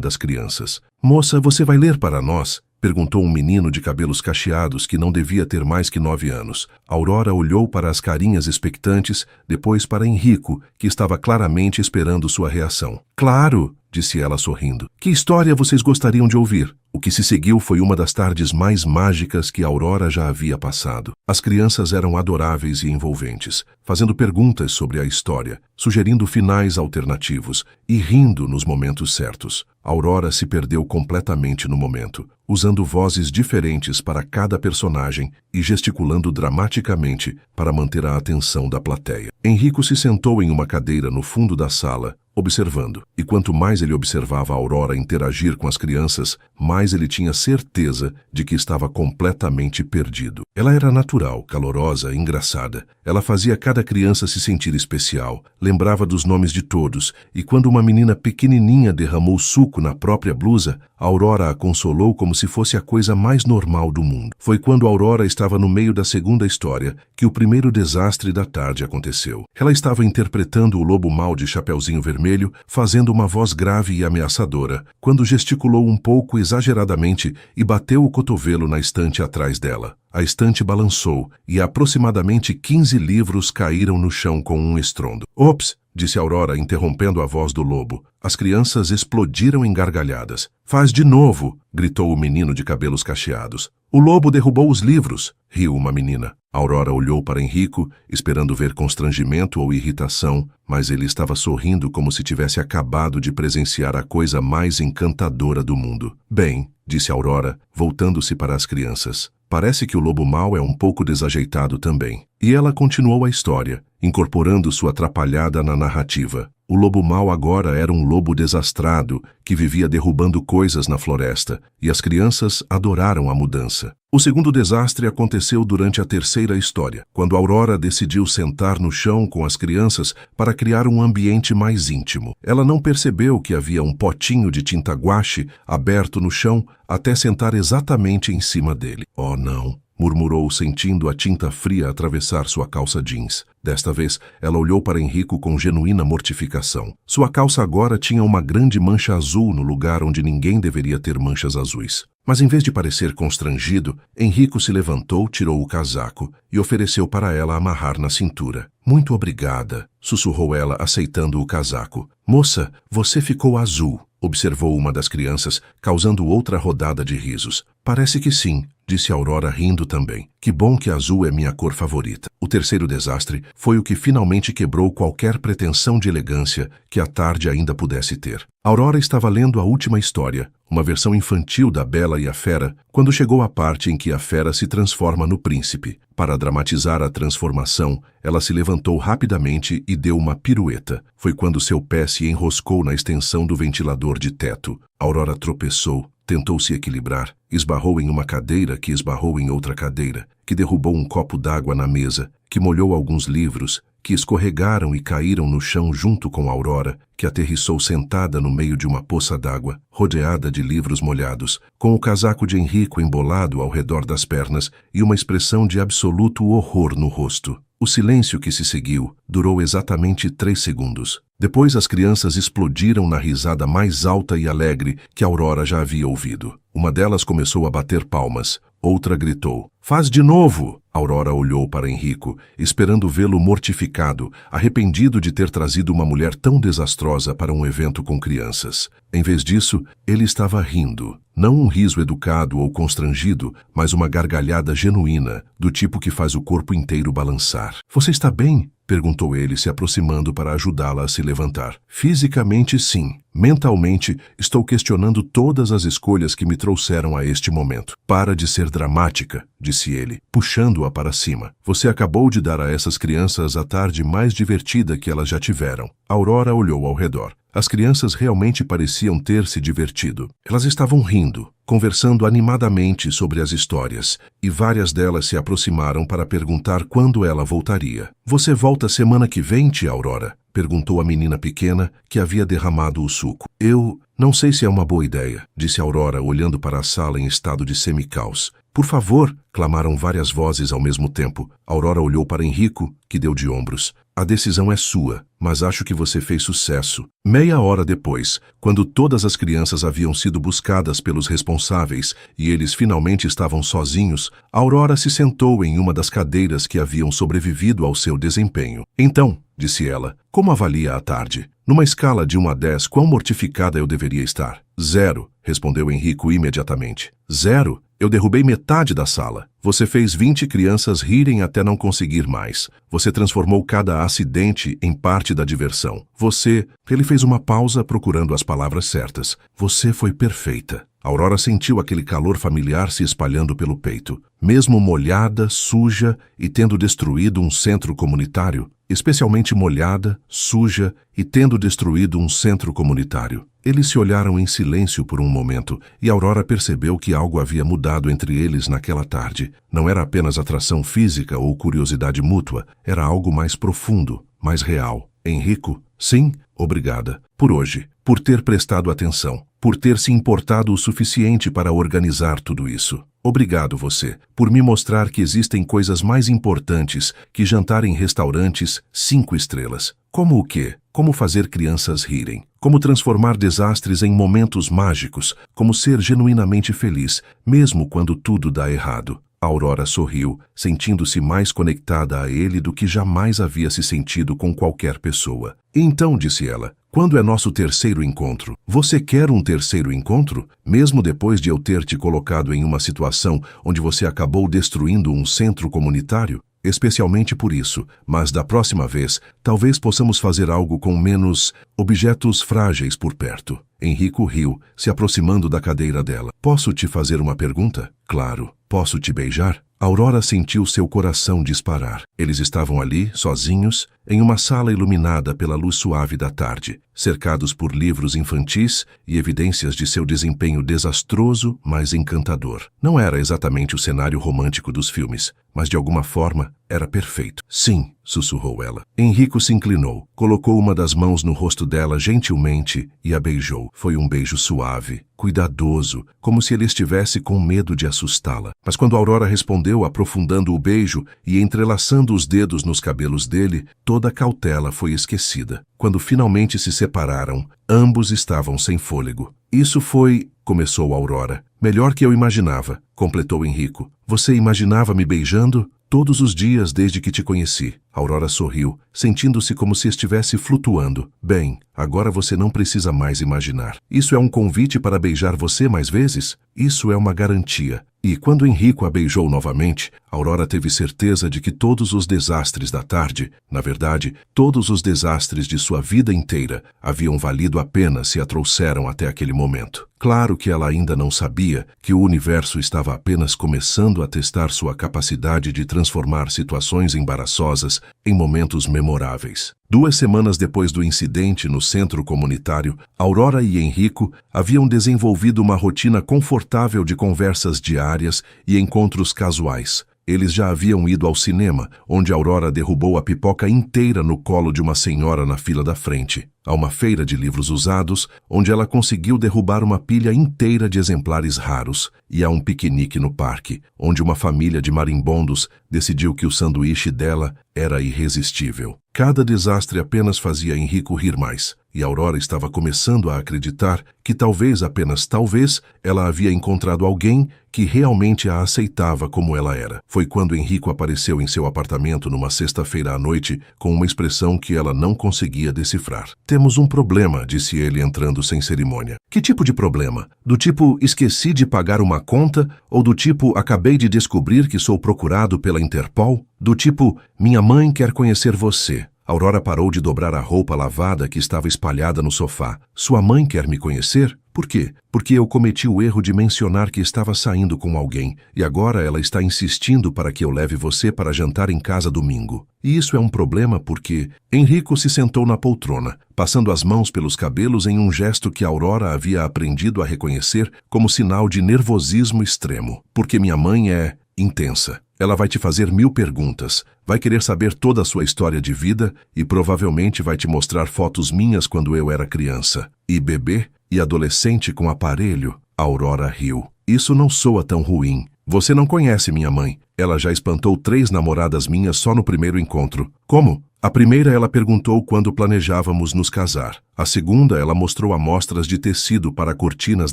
das crianças. Moça, você vai ler para nós? Perguntou um menino de cabelos cacheados que não devia ter mais que 9 anos. Aurora olhou para as carinhas expectantes, depois para Henrico, que estava claramente esperando sua reação. Claro, disse ela sorrindo. Que história vocês gostariam de ouvir? O que se seguiu foi uma das tardes mais mágicas que Aurora já havia passado. As crianças eram adoráveis e envolventes, fazendo perguntas sobre a história, sugerindo finais alternativos e rindo nos momentos certos. Aurora se perdeu completamente no momento, usando vozes diferentes para cada personagem e gesticulando dramaticamente para manter a atenção da plateia. Henrico se sentou em uma cadeira no fundo da sala, observando, e E quanto mais ele observava a Aurora interagir com as crianças, mais ele tinha certeza de que estava completamente perdido. Ela era natural, calorosa, engraçada. Ela fazia cada criança se sentir especial, lembrava dos nomes de todos, e quando uma menina pequenininha derramou suco na própria blusa, Aurora a consolou como se fosse a coisa mais normal do mundo. Foi quando Aurora estava no meio da segunda história que o primeiro desastre da tarde aconteceu. Ela estava interpretando o lobo mau de Chapeuzinho Vermelho, fazendo uma voz grave e ameaçadora, quando gesticulou um pouco exageradamente e bateu o cotovelo na estante atrás dela. A estante balançou e aproximadamente 15 livros caíram no chão com um estrondo. "Ops!", disse Aurora, interrompendo a voz do lobo. As crianças explodiram em gargalhadas. "Faz de novo!", gritou o menino de cabelos cacheados. "O lobo derrubou os livros!", riu uma menina. Aurora olhou para Enrico, esperando ver constrangimento ou irritação, mas ele estava sorrindo como se tivesse acabado de presenciar a coisa mais encantadora do mundo. "Bem", disse Aurora, voltando-se para as crianças. "Parece que o lobo mau é um pouco desajeitado também." E ela continuou a história, incorporando sua atrapalhada na narrativa. O lobo mau agora era um lobo desastrado, que vivia derrubando coisas na floresta, e as crianças adoraram a mudança. O segundo desastre aconteceu durante a terceira história, quando Aurora decidiu sentar no chão com as crianças para criar um ambiente mais íntimo. Ela não percebeu que havia um potinho de tinta guache aberto no chão até sentar exatamente em cima dele. "Oh, não!", murmurou, sentindo a tinta fria atravessar sua calça jeans. Desta vez, ela olhou para Enrico com genuína mortificação. Sua calça agora tinha uma grande mancha azul no lugar onde ninguém deveria ter manchas azuis. Mas em vez de parecer constrangido, Enrico se levantou, tirou o casaco e ofereceu para ela amarrar na cintura. "Muito obrigada", sussurrou ela, aceitando o casaco. "Moça, você ficou azul", observou uma das crianças, causando outra rodada de risos. "Parece que sim", disse Aurora, rindo também. "Que bom que azul é minha cor favorita." O terceiro desastre foi o que finalmente quebrou qualquer pretensão de elegância que a tarde ainda pudesse ter. Aurora estava lendo a última história, uma versão infantil da Bela e a Fera, quando chegou a parte em que a fera se transforma no príncipe. Para dramatizar a transformação, ela se levantou rapidamente e deu uma pirueta. Foi quando seu pé se enroscou na extensão do ventilador de teto. Aurora tropeçou, tentou se equilibrar, esbarrou em uma cadeira que esbarrou em outra cadeira, que derrubou um copo d'água na mesa, que molhou alguns livros, que escorregaram e caíram no chão junto com Aurora, que aterrissou sentada no meio de uma poça d'água, rodeada de livros molhados, com o casaco de Enrico embolado ao redor das pernas e uma expressão de absoluto horror no rosto. O silêncio que se seguiu durou exatamente 3 segundos. Depois as crianças explodiram na risada mais alta e alegre que Aurora já havia ouvido. Uma delas começou a bater palmas, outra gritou: "Faz de novo!" Aurora olhou para Enrico, esperando vê-lo mortificado, arrependido de ter trazido uma mulher tão desastrosa para um evento com crianças. Em vez disso, ele estava rindo. Não um riso educado ou constrangido, mas uma gargalhada genuína, do tipo que faz o corpo inteiro balançar. "Você está bem?", perguntou ele, se aproximando para ajudá-la a se levantar. "Fisicamente, sim. Mentalmente, estou questionando todas as escolhas que me trouxeram a este momento." "Para de ser dramática", disse ele, puxando-a para cima. "Você acabou de dar a essas crianças a tarde mais divertida que elas já tiveram." Aurora olhou ao redor. As crianças realmente pareciam ter se divertido. Elas estavam rindo, conversando animadamente sobre as histórias, e várias delas se aproximaram para perguntar quando ela voltaria. "Você volta semana que vem, tia Aurora?", perguntou a menina pequena que havia derramado o suco. "Eu não sei se é uma boa ideia", disse Aurora, olhando para a sala em estado de semicaos. "Por favor", clamaram várias vozes ao mesmo tempo. Aurora olhou para Enrico, que deu de ombros. "A decisão é sua, mas acho que você fez sucesso." Meia hora depois, quando todas as crianças haviam sido buscadas pelos responsáveis e eles finalmente estavam sozinhos, Aurora se sentou em uma das cadeiras que haviam sobrevivido ao seu desempenho. "Então", disse ela, "como avalia a tarde? Numa escala de 1 a 10, quão mortificada eu deveria estar?" "0", respondeu Enrico imediatamente. "0? Eu derrubei metade da sala. Você fez 20 crianças rirem até não conseguir mais. Você transformou cada acidente em parte da diversão. Você..." Ele fez uma pausa procurando as palavras certas. "Você foi perfeita." Aurora sentiu aquele calor familiar se espalhando pelo peito. Mesmo molhada, suja e tendo destruído um centro comunitário, especialmente molhada, suja e tendo destruído um centro comunitário. Eles se olharam em silêncio por um momento e Aurora percebeu que algo havia mudado entre eles naquela tarde. Não era apenas atração física ou curiosidade mútua, era algo mais profundo, mais real. Enrico, sim, obrigada. Por hoje, por ter prestado atenção, por ter se importado o suficiente para organizar tudo isso. Obrigado você, por me mostrar que existem coisas mais importantes que jantar em restaurantes 5 estrelas. Como o quê? Como fazer crianças rirem. Como transformar desastres em momentos mágicos. Como ser genuinamente feliz, mesmo quando tudo dá errado. Aurora sorriu, sentindo-se mais conectada a ele do que jamais havia se sentido com qualquer pessoa. Então, disse ela, quando é nosso terceiro encontro? Você quer um terceiro encontro? Mesmo depois de eu ter te colocado em uma situação onde você acabou destruindo um centro comunitário? Especialmente por isso, mas da próxima vez, talvez possamos fazer algo com menos objetos frágeis por perto. Enrico riu, se aproximando da cadeira dela. Posso te fazer uma pergunta? Claro. Posso te beijar? Aurora sentiu seu coração disparar. Eles estavam ali, sozinhos, em uma sala iluminada pela luz suave da tarde, cercados por livros infantis e evidências de seu desempenho desastroso, mas encantador. Não era exatamente o cenário romântico dos filmes, mas de alguma forma era perfeito. Sim, sussurrou ela. Enrico se inclinou, colocou uma das mãos no rosto dela gentilmente e a beijou. Foi um beijo suave, cuidadoso, como se ele estivesse com medo de assustá-la. Mas quando Aurora respondeu, aprofundando o beijo e entrelaçando os dedos nos cabelos dele, toda a cautela foi esquecida. Quando finalmente se separaram, ambos estavam sem fôlego. Isso foi, começou Aurora. Melhor que eu imaginava, completou Enrico. Você imaginava me beijando? Todos os dias desde que te conheci. Aurora sorriu, sentindo-se como se estivesse flutuando. Bem, agora você não precisa mais imaginar. Isso é um convite para beijar você mais vezes? Isso é uma garantia. E quando Enrico a beijou novamente, Aurora teve certeza de que todos os desastres da tarde, na verdade, todos os desastres de sua vida inteira, haviam valido a pena se a trouxeram até aquele momento. Claro que ela ainda não sabia que o universo estava apenas começando a testar sua capacidade de transformar situações embaraçosas em momentos memoráveis. 2 semanas depois do incidente no centro comunitário, Aurora e Enrico haviam desenvolvido uma rotina confortável de conversas diárias e encontros casuais. Eles já haviam ido ao cinema, onde Aurora derrubou a pipoca inteira no colo de uma senhora na fila da frente. A uma feira de livros usados, onde ela conseguiu derrubar uma pilha inteira de exemplares raros, e a um piquenique no parque, onde uma família de marimbondos decidiu que o sanduíche dela era irresistível. Cada desastre apenas fazia Enrico rir mais, e Aurora estava começando a acreditar que talvez, apenas talvez, ela havia encontrado alguém que realmente a aceitava como ela era. Foi quando Enrico apareceu em seu apartamento numa sexta-feira à noite com uma expressão que ela não conseguia decifrar. Temos um problema, disse ele entrando sem cerimônia. Que tipo de problema? Do tipo, esqueci de pagar uma conta? Ou do tipo, acabei de descobrir que sou procurado pela Interpol? Do tipo, minha mãe quer conhecer você. Aurora parou de dobrar a roupa lavada que estava espalhada no sofá. Sua mãe quer me conhecer? Por quê? Porque eu cometi o erro de mencionar que estava saindo com alguém, e agora ela está insistindo para que eu leve você para jantar em casa domingo. E isso é um problema porque Enrico se sentou na poltrona, passando as mãos pelos cabelos em um gesto que Aurora havia aprendido a reconhecer como sinal de nervosismo extremo. Porque minha mãe é intensa. Ela vai te fazer 1000 perguntas, vai querer saber toda a sua história de vida e provavelmente vai te mostrar fotos minhas quando eu era criança. E bebê e adolescente com aparelho. Aurora riu. Isso não soa tão ruim. Você não conhece minha mãe. Ela já espantou 3 namoradas minhas só no primeiro encontro. Como? A primeira ela perguntou quando planejávamos nos casar. A segunda ela mostrou amostras de tecido para cortinas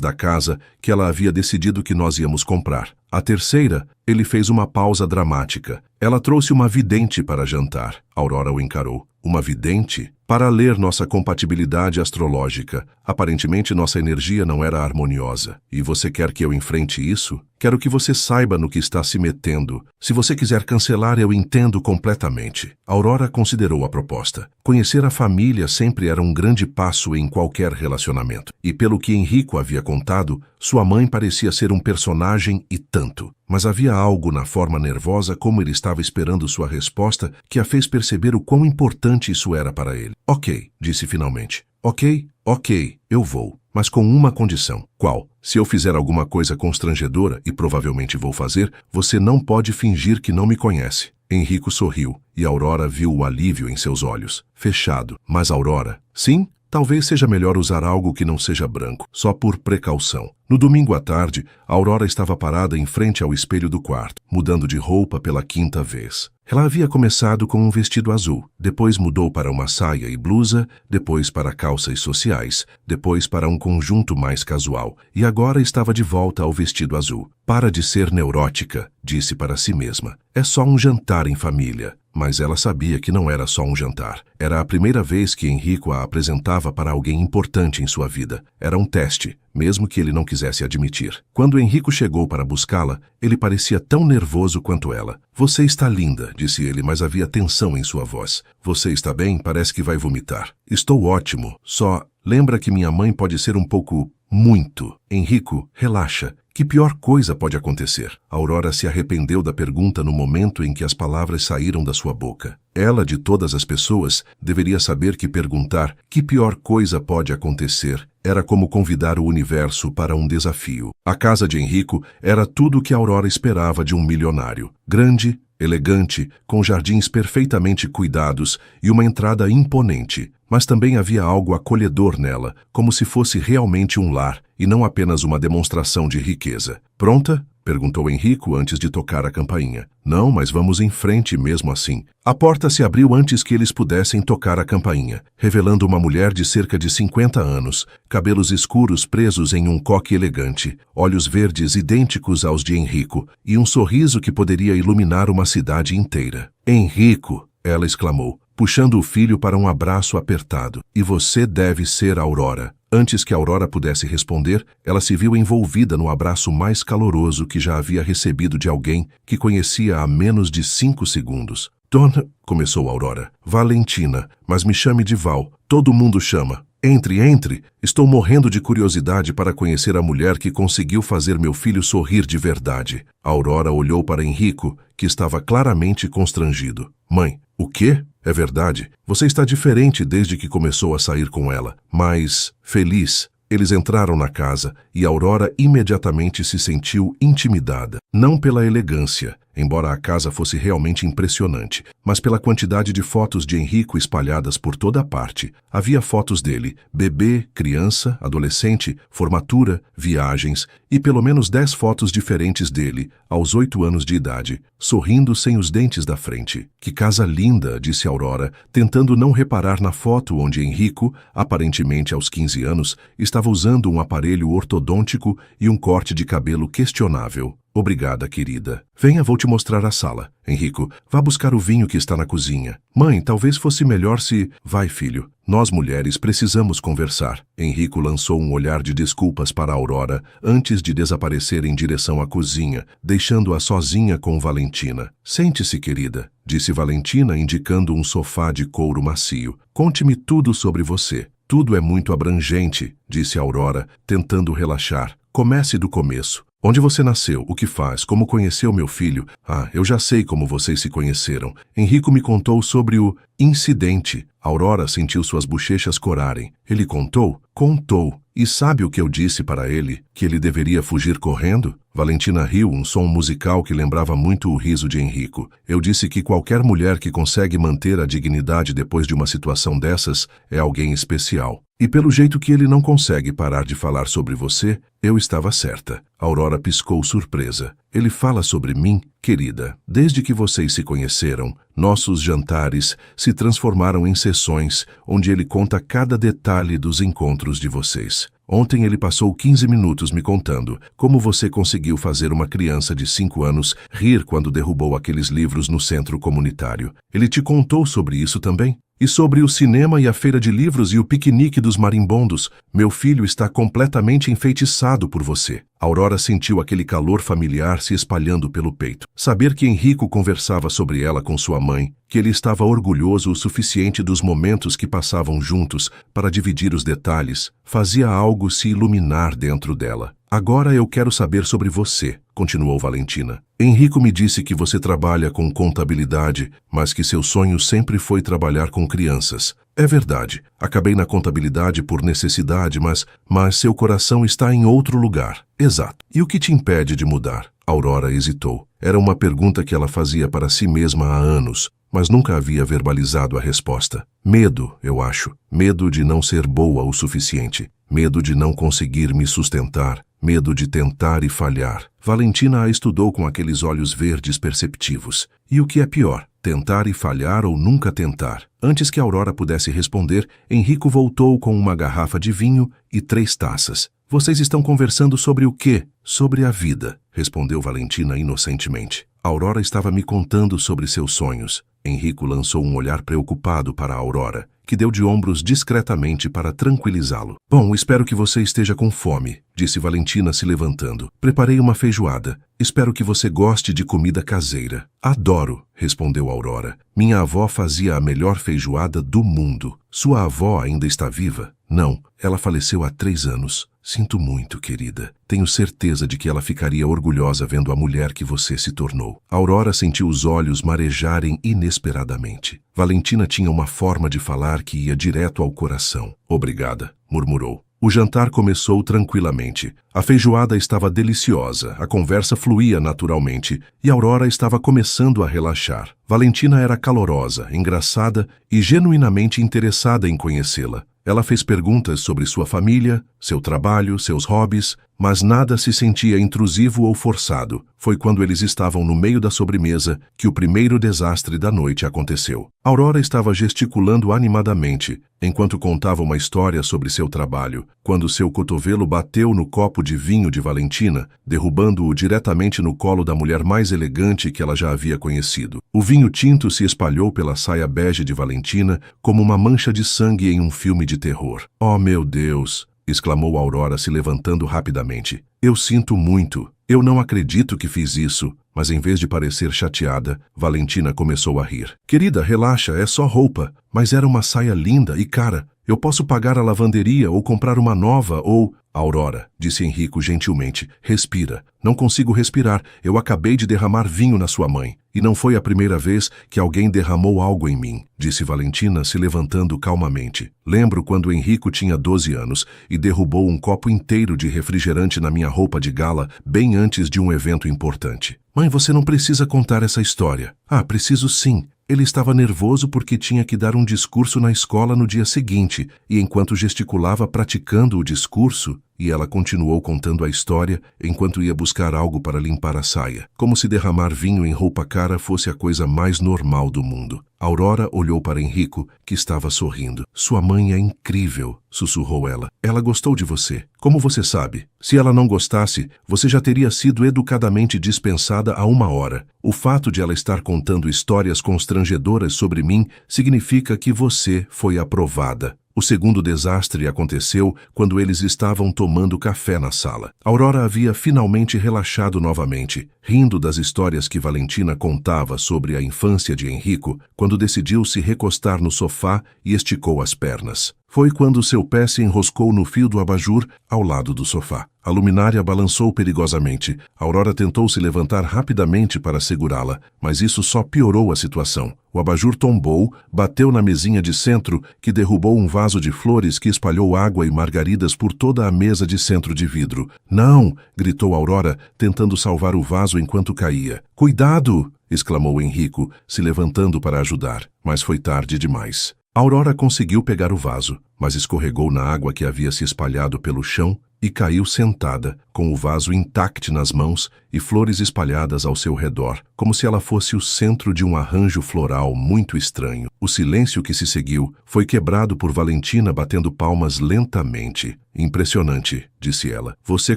da casa que ela havia decidido que nós íamos comprar. A terceira, ele fez uma pausa dramática. Ela trouxe uma vidente para jantar. Aurora o encarou. Uma vidente? para ler nossa compatibilidade astrológica. Aparentemente nossa energia não era harmoniosa. E você quer que eu enfrente isso? Quero que você saiba no que está se metendo. Se você quiser cancelar, eu entendo completamente. Aurora considerou a proposta. Conhecer a família sempre era um grande passo em qualquer relacionamento. E pelo que Henrico havia contado, sua mãe parecia ser um personagem e tanto. Mas havia algo na forma nervosa como ele estava esperando sua resposta que a fez perceber o quão importante isso era para ele. Ok, disse finalmente. Ok, eu vou. Mas com uma condição. Qual? Se eu fizer alguma coisa constrangedora, e provavelmente vou fazer, você não pode fingir que não me conhece. Henrico sorriu, e Aurora viu o alívio em seus olhos. Fechado. Mas Aurora? Sim? Talvez seja melhor usar algo que não seja branco, só por precaução. No domingo à tarde, Aurora estava parada em frente ao espelho do quarto, mudando de roupa pela 5ª vez. Ela havia começado com um vestido azul, depois mudou para uma saia e blusa, depois para calças sociais, depois para um conjunto mais casual, e agora estava de volta ao vestido azul. Para de ser neurótica, disse para si mesma. É só um jantar em família. Mas ela sabia que não era só um jantar. Era a primeira vez que Henrico a apresentava para alguém importante em sua vida. Era um teste, mesmo que ele não quisesse admitir. Quando Henrico chegou para buscá-la, ele parecia tão nervoso quanto ela. Você está linda, disse ele, mas havia tensão em sua voz. Você está bem? Parece que vai vomitar. Estou ótimo. Só lembra que minha mãe pode ser um pouco... muito. Henrico, relaxa. Que pior coisa pode acontecer? Aurora se arrependeu da pergunta no momento em que as palavras saíram da sua boca. Ela, de todas as pessoas, deveria saber que perguntar que pior coisa pode acontecer era como convidar o universo para um desafio. A casa de Henrico era tudo o que Aurora esperava de um milionário. Grande, elegante, com jardins perfeitamente cuidados e uma entrada imponente. Mas também havia algo acolhedor nela, como se fosse realmente um lar e não apenas uma demonstração de riqueza. Pronta? Perguntou Henrico antes de tocar a campainha. Não, mas vamos em frente mesmo assim. A porta se abriu antes que eles pudessem tocar a campainha, revelando uma mulher de cerca de 50 anos, cabelos escuros presos em um coque elegante, olhos verdes idênticos aos de Henrico e um sorriso que poderia iluminar uma cidade inteira. Henrico! Ela exclamou, puxando o filho para um abraço apertado. E você deve ser Aurora. Antes que Aurora pudesse responder, ela se viu envolvida no abraço mais caloroso que já havia recebido de alguém que conhecia há menos de 5 segundos. Dona, começou Aurora. Valentina, mas me chame de Val. Todo mundo chama. Entre. Estou morrendo de curiosidade para conhecer a mulher que conseguiu fazer meu filho sorrir de verdade. Aurora olhou para Henrico, que estava claramente constrangido. Mãe, o quê? É verdade. Você está diferente desde que começou a sair com ela. Mas, feliz. Eles entraram na casa e Aurora imediatamente se sentiu intimidada. Não pela elegância, embora a casa fosse realmente impressionante, mas pela quantidade de fotos de Henrico espalhadas por toda parte. Havia fotos dele, bebê, criança, adolescente, formatura, viagens e pelo menos 10 fotos diferentes dele, aos 8 anos de idade, sorrindo sem os dentes da frente. Que casa linda, disse Aurora, tentando não reparar na foto onde Henrico, aparentemente aos 15 anos, estava usando um aparelho ortodôntico e um corte de cabelo questionável. Obrigada, querida. Venha, vou te mostrar a sala. Henrico, vá buscar o vinho que está na cozinha. Mãe, talvez fosse melhor se... Vai, filho. Nós mulheres precisamos conversar. Henrico lançou um olhar de desculpas para Aurora antes de desaparecer em direção à cozinha, deixando-a sozinha com Valentina. Sente-se, querida, disse Valentina, indicando um sofá de couro macio. Conte-me tudo sobre você. Tudo é muito abrangente, disse Aurora, tentando relaxar. Comece do começo. Onde você nasceu? O que faz? Como conheceu meu filho? Ah, eu já sei como vocês se conheceram. Henrico me contou sobre o incidente. Aurora sentiu suas bochechas corarem. Ele contou? Contou. E sabe o que eu disse para ele? Que ele deveria fugir correndo? Valentina riu, um som musical que lembrava muito o riso de Henrico. Eu disse que qualquer mulher que consegue manter a dignidade depois de uma situação dessas é alguém especial. E pelo jeito que ele não consegue parar de falar sobre você, eu estava certa. Aurora piscou surpresa. Ele fala sobre mim, querida. Desde que vocês se conheceram, nossos jantares se transformaram em sessões onde ele conta cada detalhe dos encontros de vocês. Ontem ele passou 15 minutos me contando como você conseguiu fazer uma criança de 5 anos rir quando derrubou aqueles livros no centro comunitário. Ele te contou sobre isso também? E sobre o cinema e a feira de livros e o piquenique dos marimbondos? Meu filho está completamente enfeitiçado por você. Aurora sentiu aquele calor familiar se espalhando pelo peito. Saber que Henrico conversava sobre ela com sua mãe, que ele estava orgulhoso o suficiente dos momentos que passavam juntos para dividir os detalhes, fazia algo se iluminar dentro dela. Agora eu quero saber sobre você, continuou Valentina. Henrico me disse que você trabalha com contabilidade, mas que seu sonho sempre foi trabalhar com crianças. É verdade, acabei na contabilidade por necessidade, mas seu coração está em outro lugar. Exato. E o que te impede de mudar? Aurora hesitou. Era uma pergunta que ela fazia para si mesma há anos, mas nunca havia verbalizado a resposta. Medo, eu acho. Medo de não ser boa o suficiente. Medo de não conseguir me sustentar. Medo de tentar e falhar. Valentina a estudou com aqueles olhos verdes perceptivos. E o que é pior, tentar e falhar ou nunca tentar? Antes que Aurora pudesse responder, Henrico voltou com uma garrafa de vinho e 3 taças. Vocês estão conversando sobre o quê? Sobre a vida, respondeu Valentina inocentemente. Aurora estava me contando sobre seus sonhos. Henrico lançou um olhar preocupado para Aurora, que deu de ombros discretamente para tranquilizá-lo. Bom, espero que você esteja com fome, disse Valentina se levantando. Preparei uma feijoada. Espero que você goste de comida caseira. Adoro, respondeu Aurora. Minha avó fazia a melhor feijoada do mundo. Sua avó ainda está viva? Não, ela faleceu há 3 anos. Sinto muito, querida. Tenho certeza de que ela ficaria orgulhosa vendo a mulher que você se tornou. Aurora sentiu os olhos marejarem inesperadamente. Valentina tinha uma forma de falar que ia direto ao coração. Obrigada, murmurou. O jantar começou tranquilamente. A feijoada estava deliciosa, a conversa fluía naturalmente e Aurora estava começando a relaxar. Valentina era calorosa, engraçada e genuinamente interessada em conhecê-la. Ela fez perguntas sobre sua família, seu trabalho, seus hobbies, mas nada se sentia intrusivo ou forçado. Foi quando eles estavam no meio da sobremesa que o primeiro desastre da noite aconteceu. Aurora estava gesticulando animadamente, enquanto contava uma história sobre seu trabalho, quando seu cotovelo bateu no copo de vinho de Valentina, derrubando-o diretamente no colo da mulher mais elegante que ela já havia conhecido. O vinho tinto se espalhou pela saia bege de Valentina como uma mancha de sangue em um filme de terror. Oh, meu Deus! Exclamou Aurora se levantando rapidamente. Eu sinto muito. Eu não acredito que fiz isso. Mas em vez de parecer chateada, Valentina começou a rir. Querida, relaxa, é só roupa. Mas era uma saia linda e cara. Eu posso pagar a lavanderia ou comprar uma nova ou... Aurora, disse Henrico gentilmente, respira. Não consigo respirar. Eu acabei de derramar vinho na sua mãe. E não foi a primeira vez que alguém derramou algo em mim, disse Valentina se levantando calmamente. Lembro quando Henrico tinha 12 anos e derrubou um copo inteiro de refrigerante na minha roupa de gala bem antes de um evento importante. Mãe, você não precisa contar essa história. Ah, preciso sim. Ele estava nervoso porque tinha que dar um discurso na escola no dia seguinte, e enquanto gesticulava praticando o discurso, e ela continuou contando a história enquanto ia buscar algo para limpar a saia, como se derramar vinho em roupa cara fosse a coisa mais normal do mundo. Aurora olhou para Henrico, que estava sorrindo. Sua mãe é incrível, sussurrou ela. Ela gostou de você. Como você sabe? Se ela não gostasse, você já teria sido educadamente dispensada há 1 hora. O fato de ela estar contando histórias constrangedoras sobre mim significa que você foi aprovada. O segundo desastre aconteceu quando eles estavam tomando café na sala. Aurora havia finalmente relaxado novamente, rindo das histórias que Valentina contava sobre a infância de Henrico, quando decidiu se recostar no sofá e esticou as pernas. Foi quando seu pé se enroscou no fio do abajur ao lado do sofá. A luminária balançou perigosamente. Aurora tentou se levantar rapidamente para segurá-la, mas isso só piorou a situação. O abajur tombou, bateu na mesinha de centro, que derrubou um vaso de flores que espalhou água e margaridas por toda a mesa de centro de vidro. Não! Gritou Aurora, tentando salvar o vaso enquanto caía. Cuidado! Exclamou Henrico, se levantando para ajudar, mas foi tarde demais. Aurora conseguiu pegar o vaso, mas escorregou na água que havia se espalhado pelo chão e caiu sentada, com o vaso intacto nas mãos e flores espalhadas ao seu redor, como se ela fosse o centro de um arranjo floral muito estranho. O silêncio que se seguiu foi quebrado por Valentina batendo palmas lentamente. Impressionante, disse ela. Você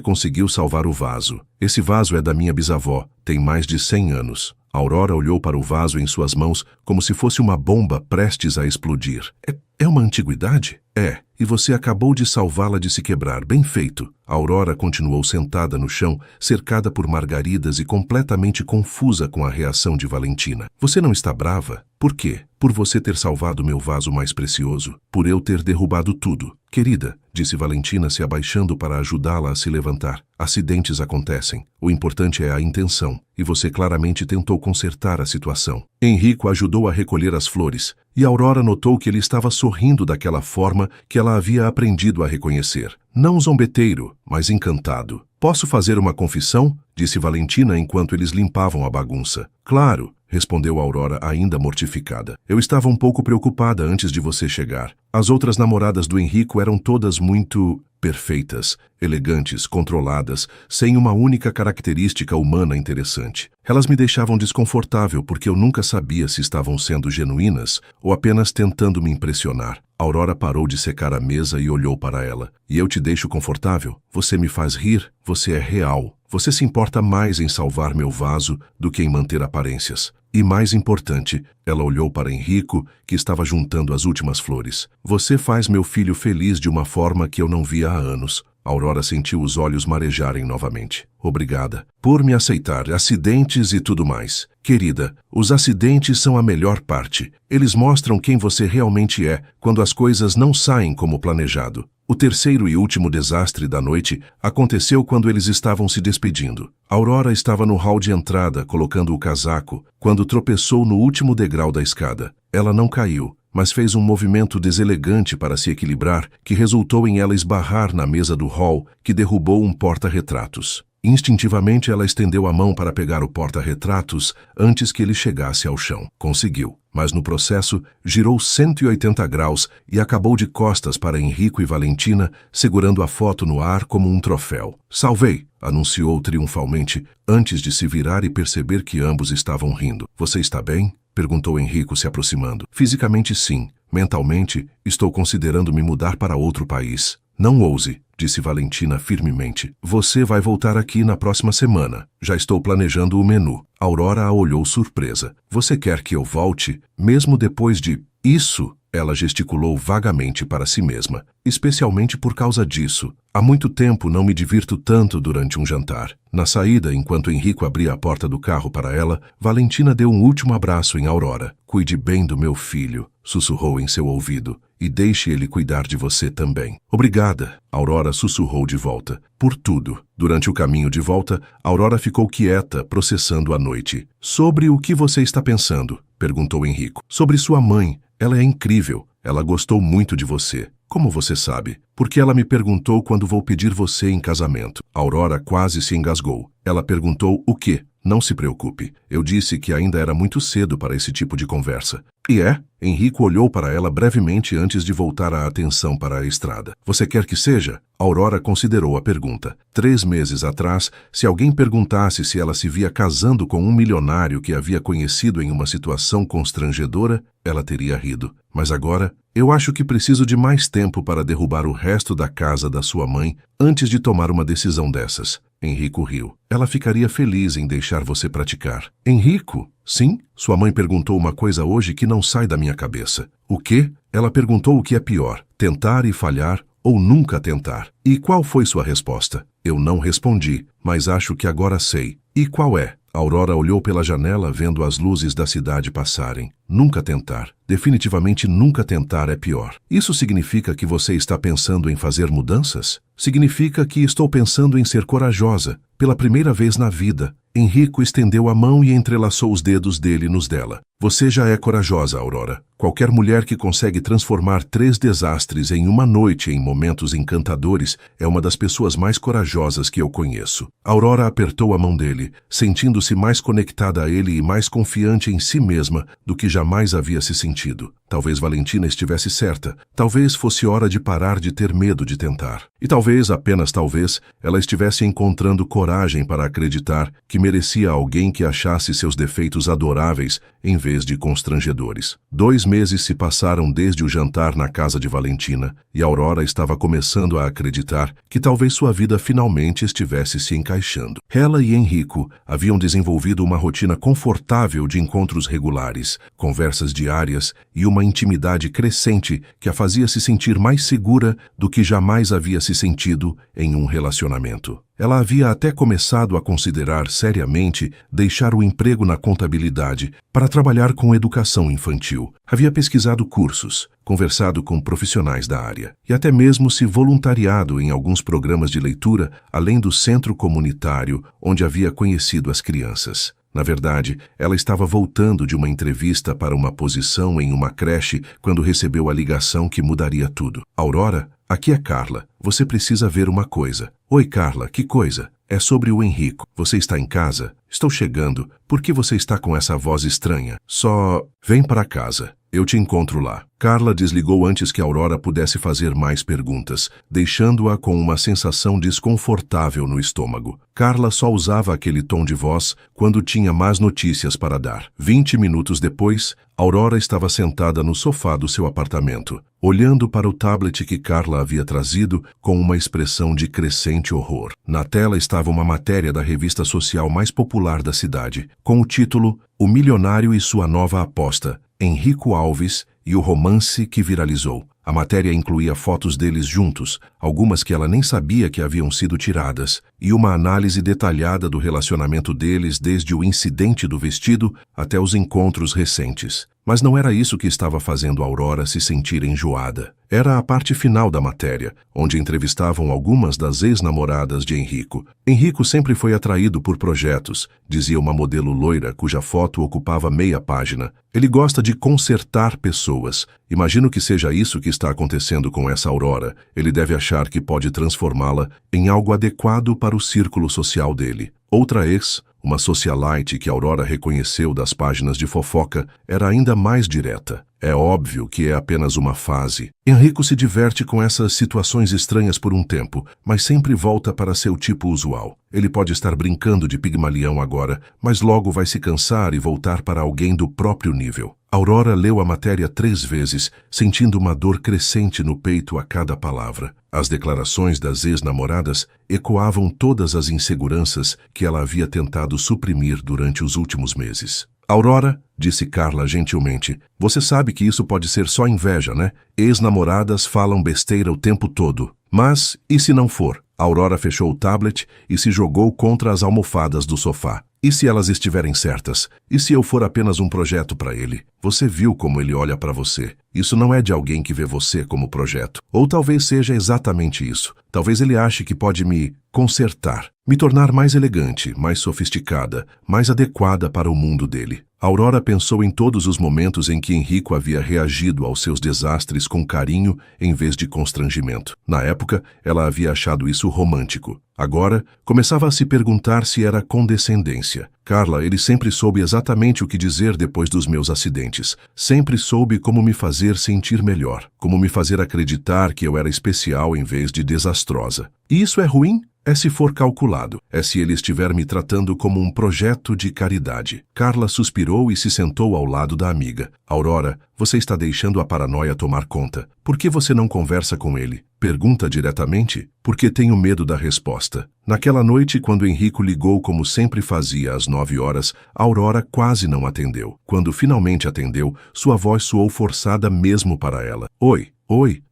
conseguiu salvar o vaso. Esse vaso é da minha bisavó, tem mais de 100 anos. Aurora olhou para o vaso em suas mãos como se fosse uma bomba prestes a explodir. É uma antiguidade? É, e você acabou de salvá-la de se quebrar. Bem feito. Aurora continuou sentada no chão, cercada por margaridas e completamente confusa com a reação de Valentina. Você não está brava? Por quê? Por você ter salvado meu vaso mais precioso. Por eu ter derrubado tudo. Querida, disse Valentina se abaixando para ajudá-la a se levantar. Acidentes acontecem. O importante é a intenção. E você claramente tentou consertar a situação. Henrico ajudou a recolher as flores, e Aurora notou que ele estava sorrindo daquela forma que ela havia aprendido a reconhecer. Não zombeteiro, mas encantado. Posso fazer uma confissão? Disse Valentina enquanto eles limpavam a bagunça. Claro, respondeu Aurora ainda mortificada. Eu estava um pouco preocupada antes de você chegar. As outras namoradas do Henrico eram todas muito perfeitas, elegantes, controladas, sem uma única característica humana interessante. Elas me deixavam desconfortável porque eu nunca sabia se estavam sendo genuínas ou apenas tentando me impressionar. Aurora parou de secar a mesa e olhou para ela. E eu te deixo confortável? Você me faz rir? Você é real. Você se importa mais em salvar meu vaso do que em manter aparências. E mais importante, ela olhou para Henrico, que estava juntando as últimas flores. Você faz meu filho feliz de uma forma que eu não via há anos. Aurora sentiu os olhos marejarem novamente. Obrigada por me aceitar, acidentes e tudo mais. Querida, os acidentes são a melhor parte. Eles mostram quem você realmente é quando as coisas não saem como planejado. O terceiro e último desastre da noite aconteceu quando eles estavam se despedindo. Aurora estava no hall de entrada, colocando o casaco, quando tropeçou no último degrau da escada. Ela não caiu, mas fez um movimento deselegante para se equilibrar, que resultou em ela esbarrar na mesa do hall, que derrubou um porta-retratos. Instintivamente, ela estendeu a mão para pegar o porta-retratos antes que ele chegasse ao chão. Conseguiu, mas no processo, girou 180 graus e acabou de costas para Henrico e Valentina, segurando a foto no ar como um troféu. Salvei, anunciou triunfalmente, antes de se virar e perceber que ambos estavam rindo. Você está bem? Perguntou Henrico se aproximando. Fisicamente sim, mentalmente estou considerando me mudar para outro país. Não ouse, disse Valentina firmemente. Você vai voltar aqui na próxima semana. Já estou planejando o menu. Aurora a olhou surpresa. Você quer que eu volte, mesmo depois de isso? Ela gesticulou vagamente para si mesma. Especialmente por causa disso. Há muito tempo não me divirto tanto durante um jantar. Na saída, enquanto Henrico abria a porta do carro para ela, Valentina deu um último abraço em Aurora. Cuide bem do meu filho, sussurrou em seu ouvido, e deixe ele cuidar de você também. Obrigada, Aurora sussurrou de volta. Por tudo. Durante o caminho de volta, Aurora ficou quieta, processando a noite. Sobre o que você está pensando? Perguntou Henrico. Sobre sua mãe. Ela é incrível. Ela gostou muito de você. Como você sabe? Porque ela me perguntou quando vou pedir você em casamento. Aurora quase se engasgou. Ela perguntou o quê? Não se preocupe. Eu disse que ainda era muito cedo para esse tipo de conversa. E é? Henrico olhou para ela brevemente antes de voltar a atenção para a estrada. Você quer que seja? Aurora considerou a pergunta. 3 meses atrás, se alguém perguntasse se ela se via casando com um milionário que havia conhecido em uma situação constrangedora, ela teria rido. Mas agora, eu acho que preciso de mais tempo para derrubar o resto da casa da sua mãe antes de tomar uma decisão dessas. Henrico riu. Ela ficaria feliz em deixar você praticar. Henrico? Sim? Sua mãe perguntou uma coisa hoje que não sai da minha cabeça. O quê? Ela perguntou o que é pior, tentar e falhar ou nunca tentar. E qual foi sua resposta? Eu não respondi, mas acho que agora sei. E qual é? Aurora olhou pela janela vendo as luzes da cidade passarem. Nunca tentar. Definitivamente nunca tentar é pior. Isso significa que você está pensando em fazer mudanças? Significa que estou pensando em ser corajosa, pela primeira vez na vida. Henrico estendeu a mão e entrelaçou os dedos dele nos dela. Você já é corajosa, Aurora. Qualquer mulher que consegue transformar 3 desastres em uma noite em momentos encantadores é uma das pessoas mais corajosas que eu conheço. Aurora apertou a mão dele, sentindo-se mais conectada a ele e mais confiante em si mesma do que jamais havia se sentido. Talvez Valentina estivesse certa. Talvez fosse hora de parar de ter medo de tentar. E talvez, apenas talvez, ela estivesse encontrando coragem para acreditar que merecia alguém que achasse seus defeitos adoráveis em vez de constrangedores. 2 meses se passaram desde o jantar na casa de Valentina e Aurora estava começando a acreditar que talvez sua vida finalmente estivesse se encaixando. Ela e Enrico haviam desenvolvido uma rotina confortável de encontros regulares, conversas diárias e uma intimidade crescente que a fazia se sentir mais segura do que jamais havia se sentido em um relacionamento. Ela havia até começado a considerar seriamente deixar o emprego na contabilidade para trabalhar com educação infantil. Havia pesquisado cursos, conversado com profissionais da área e até mesmo se voluntariado em alguns programas de leitura, além do centro comunitário onde havia conhecido as crianças. Na verdade, ela estava voltando de uma entrevista para uma posição em uma creche quando recebeu a ligação que mudaria tudo. Aurora, aqui é Carla. Você precisa ver uma coisa. Oi, Carla, que coisa? É sobre o Enrico. Você está em casa? Estou chegando. Por que você está com essa voz estranha? Só vem para casa. Eu te encontro lá. Carla desligou antes que Aurora pudesse fazer mais perguntas, deixando-a com uma sensação desconfortável no estômago. Carla só usava aquele tom de voz quando tinha más notícias para dar. 20 minutos depois, Aurora estava sentada no sofá do seu apartamento, olhando para o tablet que Carla havia trazido com uma expressão de crescente horror. Na tela estava uma matéria da revista social mais popular da cidade, com o título O Milionário e Sua Nova Aposta, Enrico Alves e o romance que viralizou. A matéria incluía fotos deles juntos, algumas que ela nem sabia que haviam sido tiradas, e uma análise detalhada do relacionamento deles desde o incidente do vestido até os encontros recentes. Mas não era isso que estava fazendo Aurora se sentir enjoada. Era a parte final da matéria, onde entrevistavam algumas das ex-namoradas de Enrico. Enrico sempre foi atraído por projetos, dizia uma modelo loira cuja foto ocupava meia página. Ele gosta de consertar pessoas. Imagino que seja isso que está acontecendo com essa Aurora. Ele deve achar que pode transformá-la em algo adequado para o círculo social dele. Outra ex, uma socialite que Aurora reconheceu das páginas de fofoca, era ainda mais direta. É óbvio que é apenas uma fase. Enrico se diverte com essas situações estranhas por um tempo, mas sempre volta para seu tipo usual. Ele pode estar brincando de Pigmalião agora, mas logo vai se cansar e voltar para alguém do próprio nível. Aurora leu a matéria 3 vezes, sentindo uma dor crescente no peito a cada palavra. As declarações das ex-namoradas ecoavam todas as inseguranças que ela havia tentado suprimir durante os últimos meses. Aurora, disse Carla gentilmente, você sabe que isso pode ser só inveja, né? Ex-namoradas falam besteira o tempo todo. Mas, e se não for? Aurora fechou o tablet e se jogou contra as almofadas do sofá. E se elas estiverem certas? E se eu for apenas um projeto para ele? Você viu como ele olha para você. Isso não é de alguém que vê você como projeto. Ou talvez seja exatamente isso. Talvez ele ache que pode me consertar, me tornar mais elegante, mais sofisticada, mais adequada para o mundo dele. Aurora pensou em todos os momentos em que Enrico havia reagido aos seus desastres com carinho em vez de constrangimento. Na época, ela havia achado isso romântico. Agora, começava a se perguntar se era condescendência. Carla, ele sempre soube exatamente o que dizer depois dos meus acidentes. Sempre soube como me fazer sentir melhor, como me fazer acreditar que eu era especial em vez de desastrosa. E isso é ruim? É se for calculado. É se ele estiver me tratando como um projeto de caridade. Carla suspirou e se sentou ao lado da amiga. Aurora, você está deixando a paranoia tomar conta. Por que você não conversa com ele? Pergunta diretamente, porque tenho medo da resposta. Naquela noite, quando Enrico ligou como sempre fazia às 9 horas, Aurora quase não atendeu. Quando finalmente atendeu, sua voz soou forçada mesmo para ela. Oi,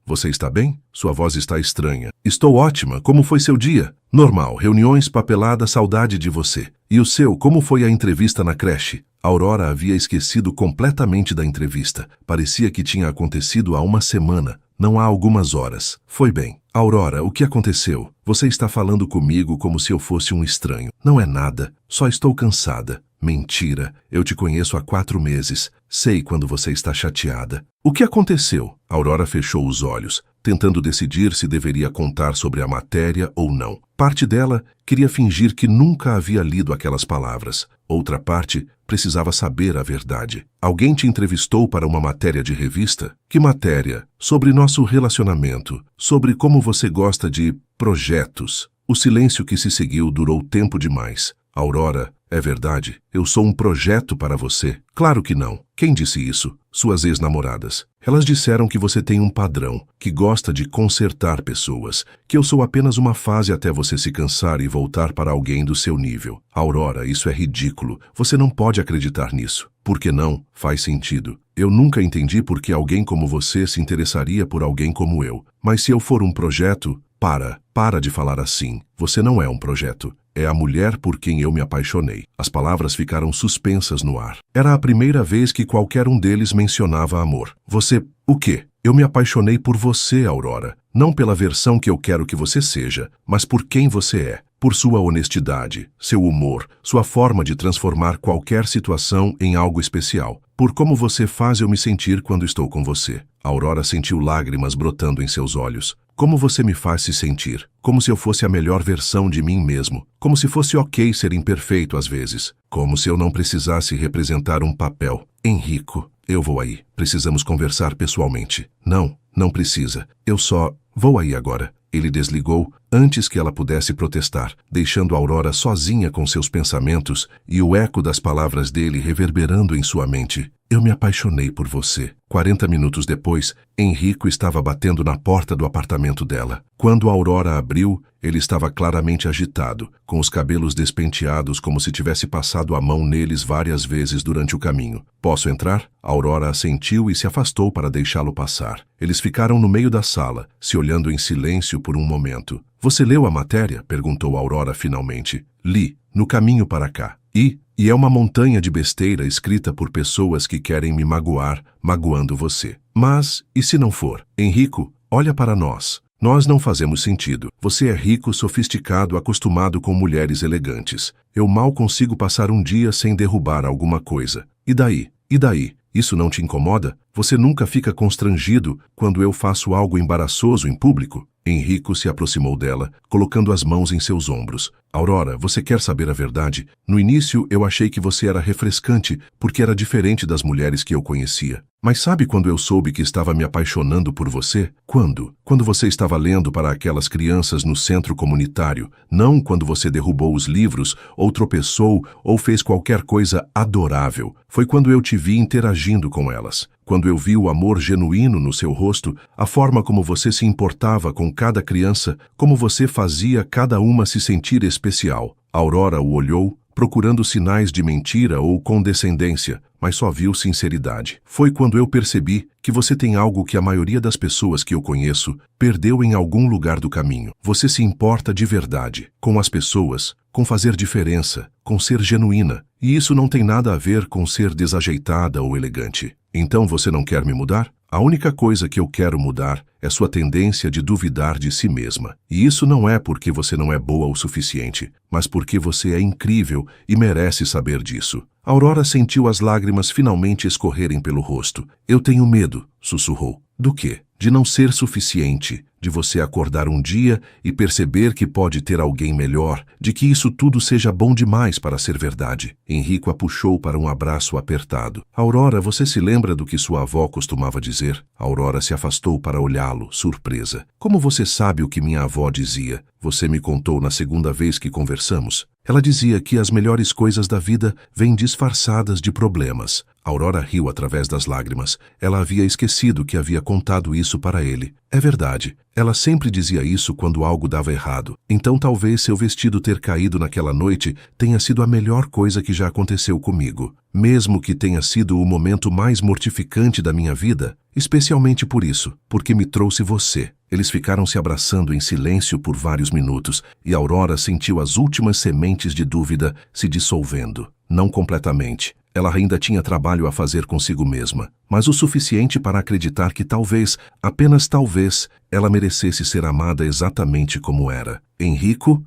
você está bem? Sua voz está estranha. Estou ótima. Como foi seu dia? Normal, reuniões, papelada, saudade de você. E o seu, como foi a entrevista na creche? Aurora havia esquecido completamente da entrevista. Parecia que tinha acontecido há uma semana. não há algumas horas. Foi bem. Aurora, o que aconteceu? Você está falando comigo como se eu fosse um estranho. Não é nada, só estou cansada. Mentira, eu te conheço há 4 meses. Sei quando você está chateada. O que aconteceu? Aurora fechou os olhos, tentando decidir se deveria contar sobre a matéria ou não. Parte dela queria fingir que nunca havia lido aquelas palavras. Outra parte precisava saber a verdade. Alguém te entrevistou para uma matéria de revista? Que matéria? Sobre nosso relacionamento. Sobre como você gosta de projetos. O silêncio que se seguiu durou tempo demais. Aurora, é verdade, eu sou um projeto para você. Claro que não. Quem disse isso? Suas ex-namoradas. Elas disseram que você tem um padrão, que gosta de consertar pessoas, que eu sou apenas uma fase até você se cansar e voltar para alguém do seu nível. Aurora, isso é ridículo. Você não pode acreditar nisso. Por que não? Faz sentido. Eu nunca entendi por que alguém como você se interessaria por alguém como eu. Mas se eu for um projeto... Para de falar assim. Você não é um projeto. É a mulher por quem eu me apaixonei. As palavras ficaram suspensas no ar. Era a primeira vez que qualquer um deles mencionava amor. Você... O quê? Eu me apaixonei por você, Aurora. Não pela versão que eu quero que você seja, mas por quem você é. Por sua honestidade, seu humor, sua forma de transformar qualquer situação em algo especial. Por como você faz eu me sentir quando estou com você. Aurora sentiu lágrimas brotando em seus olhos. Como você me faz se sentir? Como se eu fosse a melhor versão de mim mesmo. Como se fosse ok ser imperfeito às vezes. Como se eu não precisasse representar um papel. Henrico, eu vou aí. Precisamos conversar pessoalmente. Não, não precisa. Eu só... Vou aí agora. Ele desligou antes que ela pudesse protestar, deixando Aurora sozinha com seus pensamentos e o eco das palavras dele reverberando em sua mente. Eu me apaixonei por você. 40 minutos depois, Henrico estava batendo na porta do apartamento dela. Quando Aurora abriu, ele estava claramente agitado, com os cabelos despenteados como se tivesse passado a mão neles várias vezes durante o caminho. Posso entrar? Aurora assentiu e se afastou para deixá-lo passar. Eles ficaram no meio da sala, se olhando em silêncio por um momento. Você leu a matéria? Perguntou Aurora finalmente. Li, no caminho para cá. E é uma montanha de besteira escrita por pessoas que querem me magoar, magoando você. Mas, e se não for? Henrico, olha para nós. Nós não fazemos sentido. Você é rico, sofisticado, acostumado com mulheres elegantes. Eu mal consigo passar um dia sem derrubar alguma coisa. E daí? E daí? Isso não te incomoda? Você nunca fica constrangido quando eu faço algo embaraçoso em público? Henrico se aproximou dela, colocando as mãos em seus ombros. Aurora, você quer saber a verdade? No início eu achei que você era refrescante, porque era diferente das mulheres que eu conhecia. Mas sabe quando eu soube que estava me apaixonando por você? Quando? Quando você estava lendo para aquelas crianças no centro comunitário. Não quando você derrubou os livros, ou tropeçou, ou fez qualquer coisa adorável. Foi quando eu te vi interagindo com elas. Quando eu vi o amor genuíno no seu rosto, a forma como você se importava com cada criança, como você fazia cada uma se sentir especial. Aurora o olhou, procurando sinais de mentira ou condescendência, mas só viu sinceridade. Foi quando eu percebi que você tem algo que a maioria das pessoas que eu conheço perdeu em algum lugar do caminho. Você se importa de verdade, com as pessoas, com fazer diferença, com ser genuína. E isso não tem nada a ver com ser desajeitada ou elegante. Então você não quer me mudar? A única coisa que eu quero mudar é sua tendência de duvidar de si mesma. E isso não é porque você não é boa o suficiente, mas porque você é incrível e merece saber disso. Aurora sentiu as lágrimas finalmente escorrerem pelo rosto. Eu tenho medo, sussurrou. Do quê? De não ser suficiente, de você acordar um dia e perceber que pode ter alguém melhor, de que isso tudo seja bom demais para ser verdade. Henrico a puxou para um abraço apertado. Aurora, você se lembra do que sua avó costumava dizer? Aurora se afastou para olhá-lo, surpresa. Como você sabe o que minha avó dizia? Você me contou na segunda vez que conversamos. Ela dizia que as melhores coisas da vida vêm disfarçadas de problemas. Aurora riu através das lágrimas. Ela havia esquecido que havia contado isso para ele. É verdade. Ela sempre dizia isso quando algo dava errado. Então talvez seu vestido ter caído naquela noite tenha sido a melhor coisa que já aconteceu comigo. Mesmo que tenha sido o momento mais mortificante da minha vida, especialmente por isso, porque me trouxe você. Eles ficaram se abraçando em silêncio por vários minutos e Aurora sentiu as últimas sementes de dúvida se dissolvendo. Não completamente. Ela ainda tinha trabalho a fazer consigo mesma, mas o suficiente para acreditar que talvez, apenas talvez, ela merecesse ser amada exatamente como era. Enrico?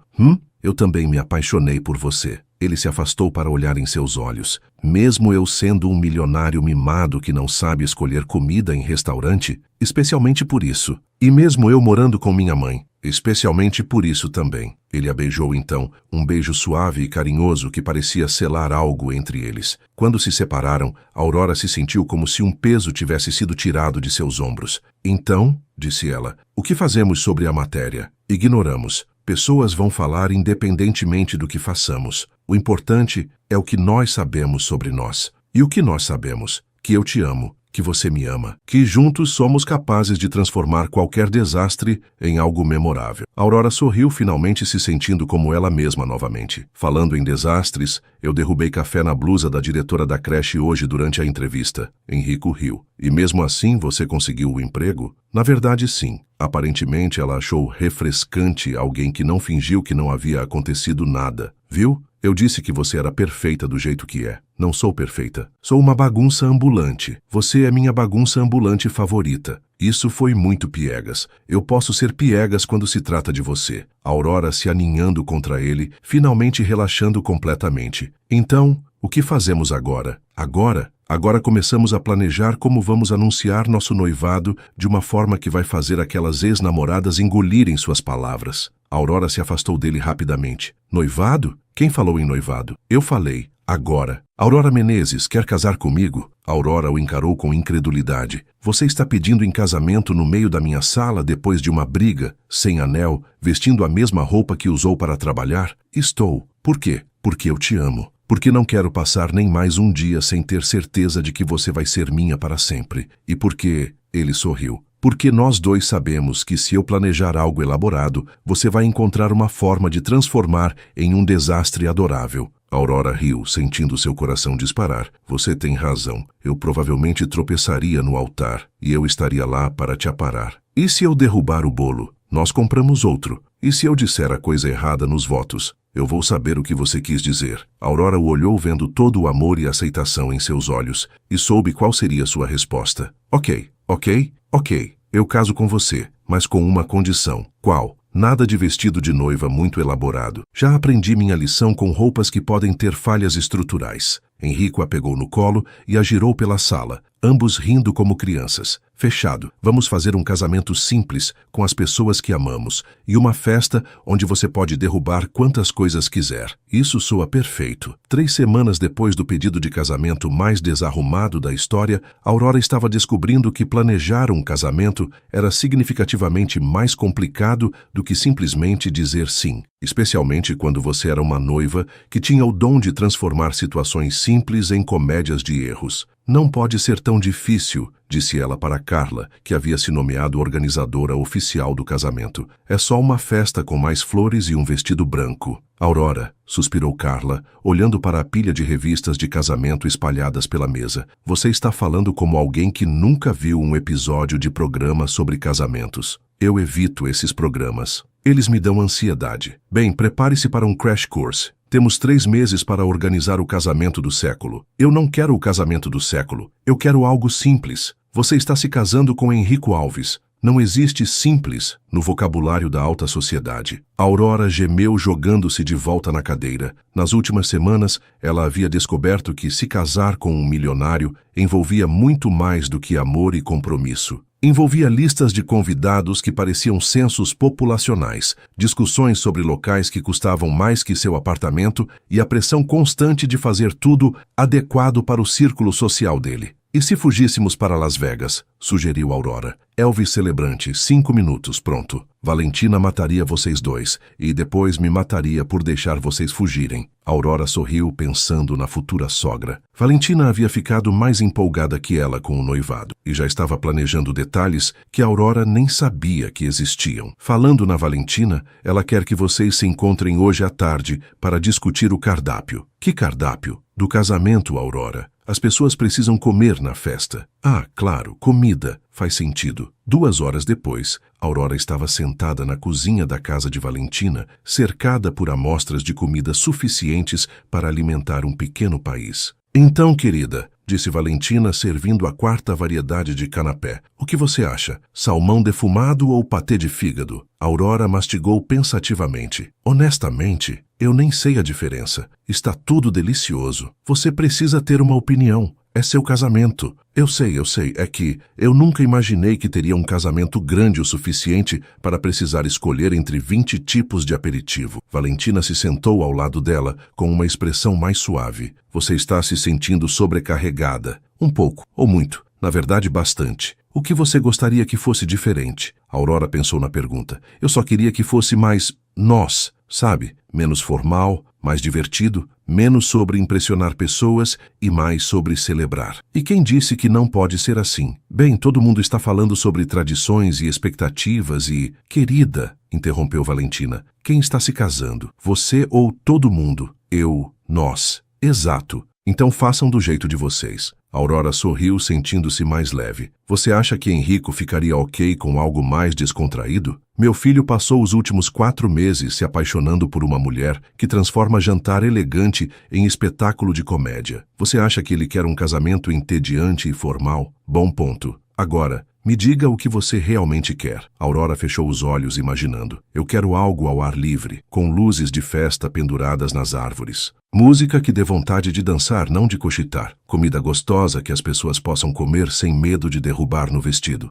Eu também me apaixonei por você. Ele se afastou para olhar em seus olhos. Mesmo eu sendo um milionário mimado que não sabe escolher comida em restaurante, especialmente por isso. E mesmo eu morando com minha mãe, especialmente por isso também. Ele a beijou então, um beijo suave e carinhoso que parecia selar algo entre eles. Quando se separaram, Aurora se sentiu como se um peso tivesse sido tirado de seus ombros. Então, disse ela, o que fazemos sobre a matéria? Ignoramos. Pessoas vão falar independentemente do que façamos. O importante é o que nós sabemos sobre nós. E o que nós sabemos? Que eu te amo, que você me ama, que juntos somos capazes de transformar qualquer desastre em algo memorável. Aurora sorriu, finalmente se sentindo como ela mesma novamente. Falando em desastres, eu derrubei café na blusa da diretora da creche hoje durante a entrevista. Enrico riu. E mesmo assim você conseguiu o emprego? Na verdade, sim. Aparentemente, ela achou refrescante alguém que não fingiu que não havia acontecido nada. Viu? Eu disse que você era perfeita do jeito que é. Não sou perfeita. Sou uma bagunça ambulante. Você é minha bagunça ambulante favorita. Isso foi muito piegas. Eu posso ser piegas quando se trata de você. Aurora se aninhando contra ele, finalmente relaxando completamente. Então, o que fazemos agora? Agora começamos a planejar como vamos anunciar nosso noivado de uma forma que vai fazer aquelas ex-namoradas engolirem suas palavras. Aurora se afastou dele rapidamente. Noivado? Quem falou em noivado? Eu falei. Agora. Aurora Menezes, quer casar comigo? Aurora o encarou com incredulidade. Você está pedindo em casamento no meio da minha sala depois de uma briga, sem anel, vestindo a mesma roupa que usou para trabalhar? Estou. Por quê? Porque eu te amo. Porque não quero passar nem mais um dia sem ter certeza de que você vai ser minha para sempre. E porque... Ele sorriu. Porque nós dois sabemos que se eu planejar algo elaborado, você vai encontrar uma forma de transformar em um desastre adorável. Aurora riu, sentindo seu coração disparar. Você tem razão. Eu provavelmente tropeçaria no altar, e eu estaria lá para te aparar. E se eu derrubar o bolo? Nós compramos outro. E se eu disser a coisa errada nos votos? Eu vou saber o que você quis dizer. Aurora o olhou vendo todo o amor e aceitação em seus olhos, e soube qual seria sua resposta. Ok. Eu caso com você, mas com uma condição. Qual? Nada de vestido de noiva muito elaborado. Já aprendi minha lição com roupas que podem ter falhas estruturais. Enrico a pegou no colo e a girou pela sala, ambos rindo como crianças. Fechado. Vamos fazer um casamento simples com as pessoas que amamos e uma festa onde você pode derrubar quantas coisas quiser. Isso soa perfeito. 3 semanas depois do pedido de casamento mais desarrumado da história, Aurora estava descobrindo que planejar um casamento era significativamente mais complicado do que simplesmente dizer sim, especialmente quando você era uma noiva que tinha o dom de transformar situações simples em comédias de erros. Não pode ser tão difícil, disse ela para Carla, que havia se nomeado organizadora oficial do casamento. É só uma festa com mais flores e um vestido branco. Aurora, suspirou Carla, olhando para a pilha de revistas de casamento espalhadas pela mesa. Você está falando como alguém que nunca viu um episódio de programa sobre casamentos. Eu evito esses programas. Eles me dão ansiedade. Bem, prepare-se para um crash course. Temos 3 meses para organizar o casamento do século. Eu não quero o casamento do século. Eu quero algo simples. Você está se casando com Enrico Alves. Não existe simples no vocabulário da alta sociedade. Aurora gemeu jogando-se de volta na cadeira. Nas últimas semanas, ela havia descoberto que se casar com um milionário envolvia muito mais do que amor e compromisso. Envolvia listas de convidados que pareciam censos populacionais, discussões sobre locais que custavam mais que seu apartamento e a pressão constante de fazer tudo adequado para o círculo social dele. E se fugíssemos para Las Vegas? Sugeriu Aurora. Elvis celebrante, 5 minutos, pronto. Valentina mataria vocês dois, e depois me mataria por deixar vocês fugirem. Aurora sorriu pensando na futura sogra. Valentina havia ficado mais empolgada que ela com o noivado, e já estava planejando detalhes que Aurora nem sabia que existiam. Falando na Valentina, ela quer que vocês se encontrem hoje à tarde para discutir o cardápio. Que cardápio? Do casamento, Aurora. As pessoas precisam comer na festa. Ah, claro, comida. Faz sentido. 2 horas depois, Aurora estava sentada na cozinha da casa de Valentina, cercada por amostras de comida suficientes para alimentar um pequeno país. Então, querida, disse Valentina, servindo a quarta variedade de canapé. O que você acha? Salmão defumado ou patê de fígado? Aurora mastigou pensativamente. Honestamente, eu nem sei a diferença. Está tudo delicioso. Você precisa ter uma opinião. É seu casamento. Eu sei. É que eu nunca imaginei que teria um casamento grande o suficiente para precisar escolher entre 20 tipos de aperitivo. Valentina se sentou ao lado dela com uma expressão mais suave. Você está se sentindo sobrecarregada. Um pouco, ou muito. Na verdade, bastante. O que você gostaria que fosse diferente? Aurora pensou na pergunta. Eu só queria que fosse mais nós, sabe? Menos formal, mais divertido, menos sobre impressionar pessoas e mais sobre celebrar. E quem disse que não pode ser assim? Bem, todo mundo está falando sobre tradições e expectativas e... Querida, interrompeu Valentina, quem está se casando? Você ou todo mundo? Eu, nós. Exato. Então façam do jeito de vocês. Aurora sorriu, sentindo-se mais leve. Você acha que Henrico ficaria ok com algo mais descontraído? Meu filho passou os últimos 4 meses se apaixonando por uma mulher que transforma jantar elegante em espetáculo de comédia. Você acha que ele quer um casamento entediante e formal? Bom ponto. Agora, me diga o que você realmente quer. Aurora fechou os olhos imaginando. Eu quero algo ao ar livre, com luzes de festa penduradas nas árvores. Música que dê vontade de dançar, não de cochitar. Comida gostosa que as pessoas possam comer sem medo de derrubar no vestido.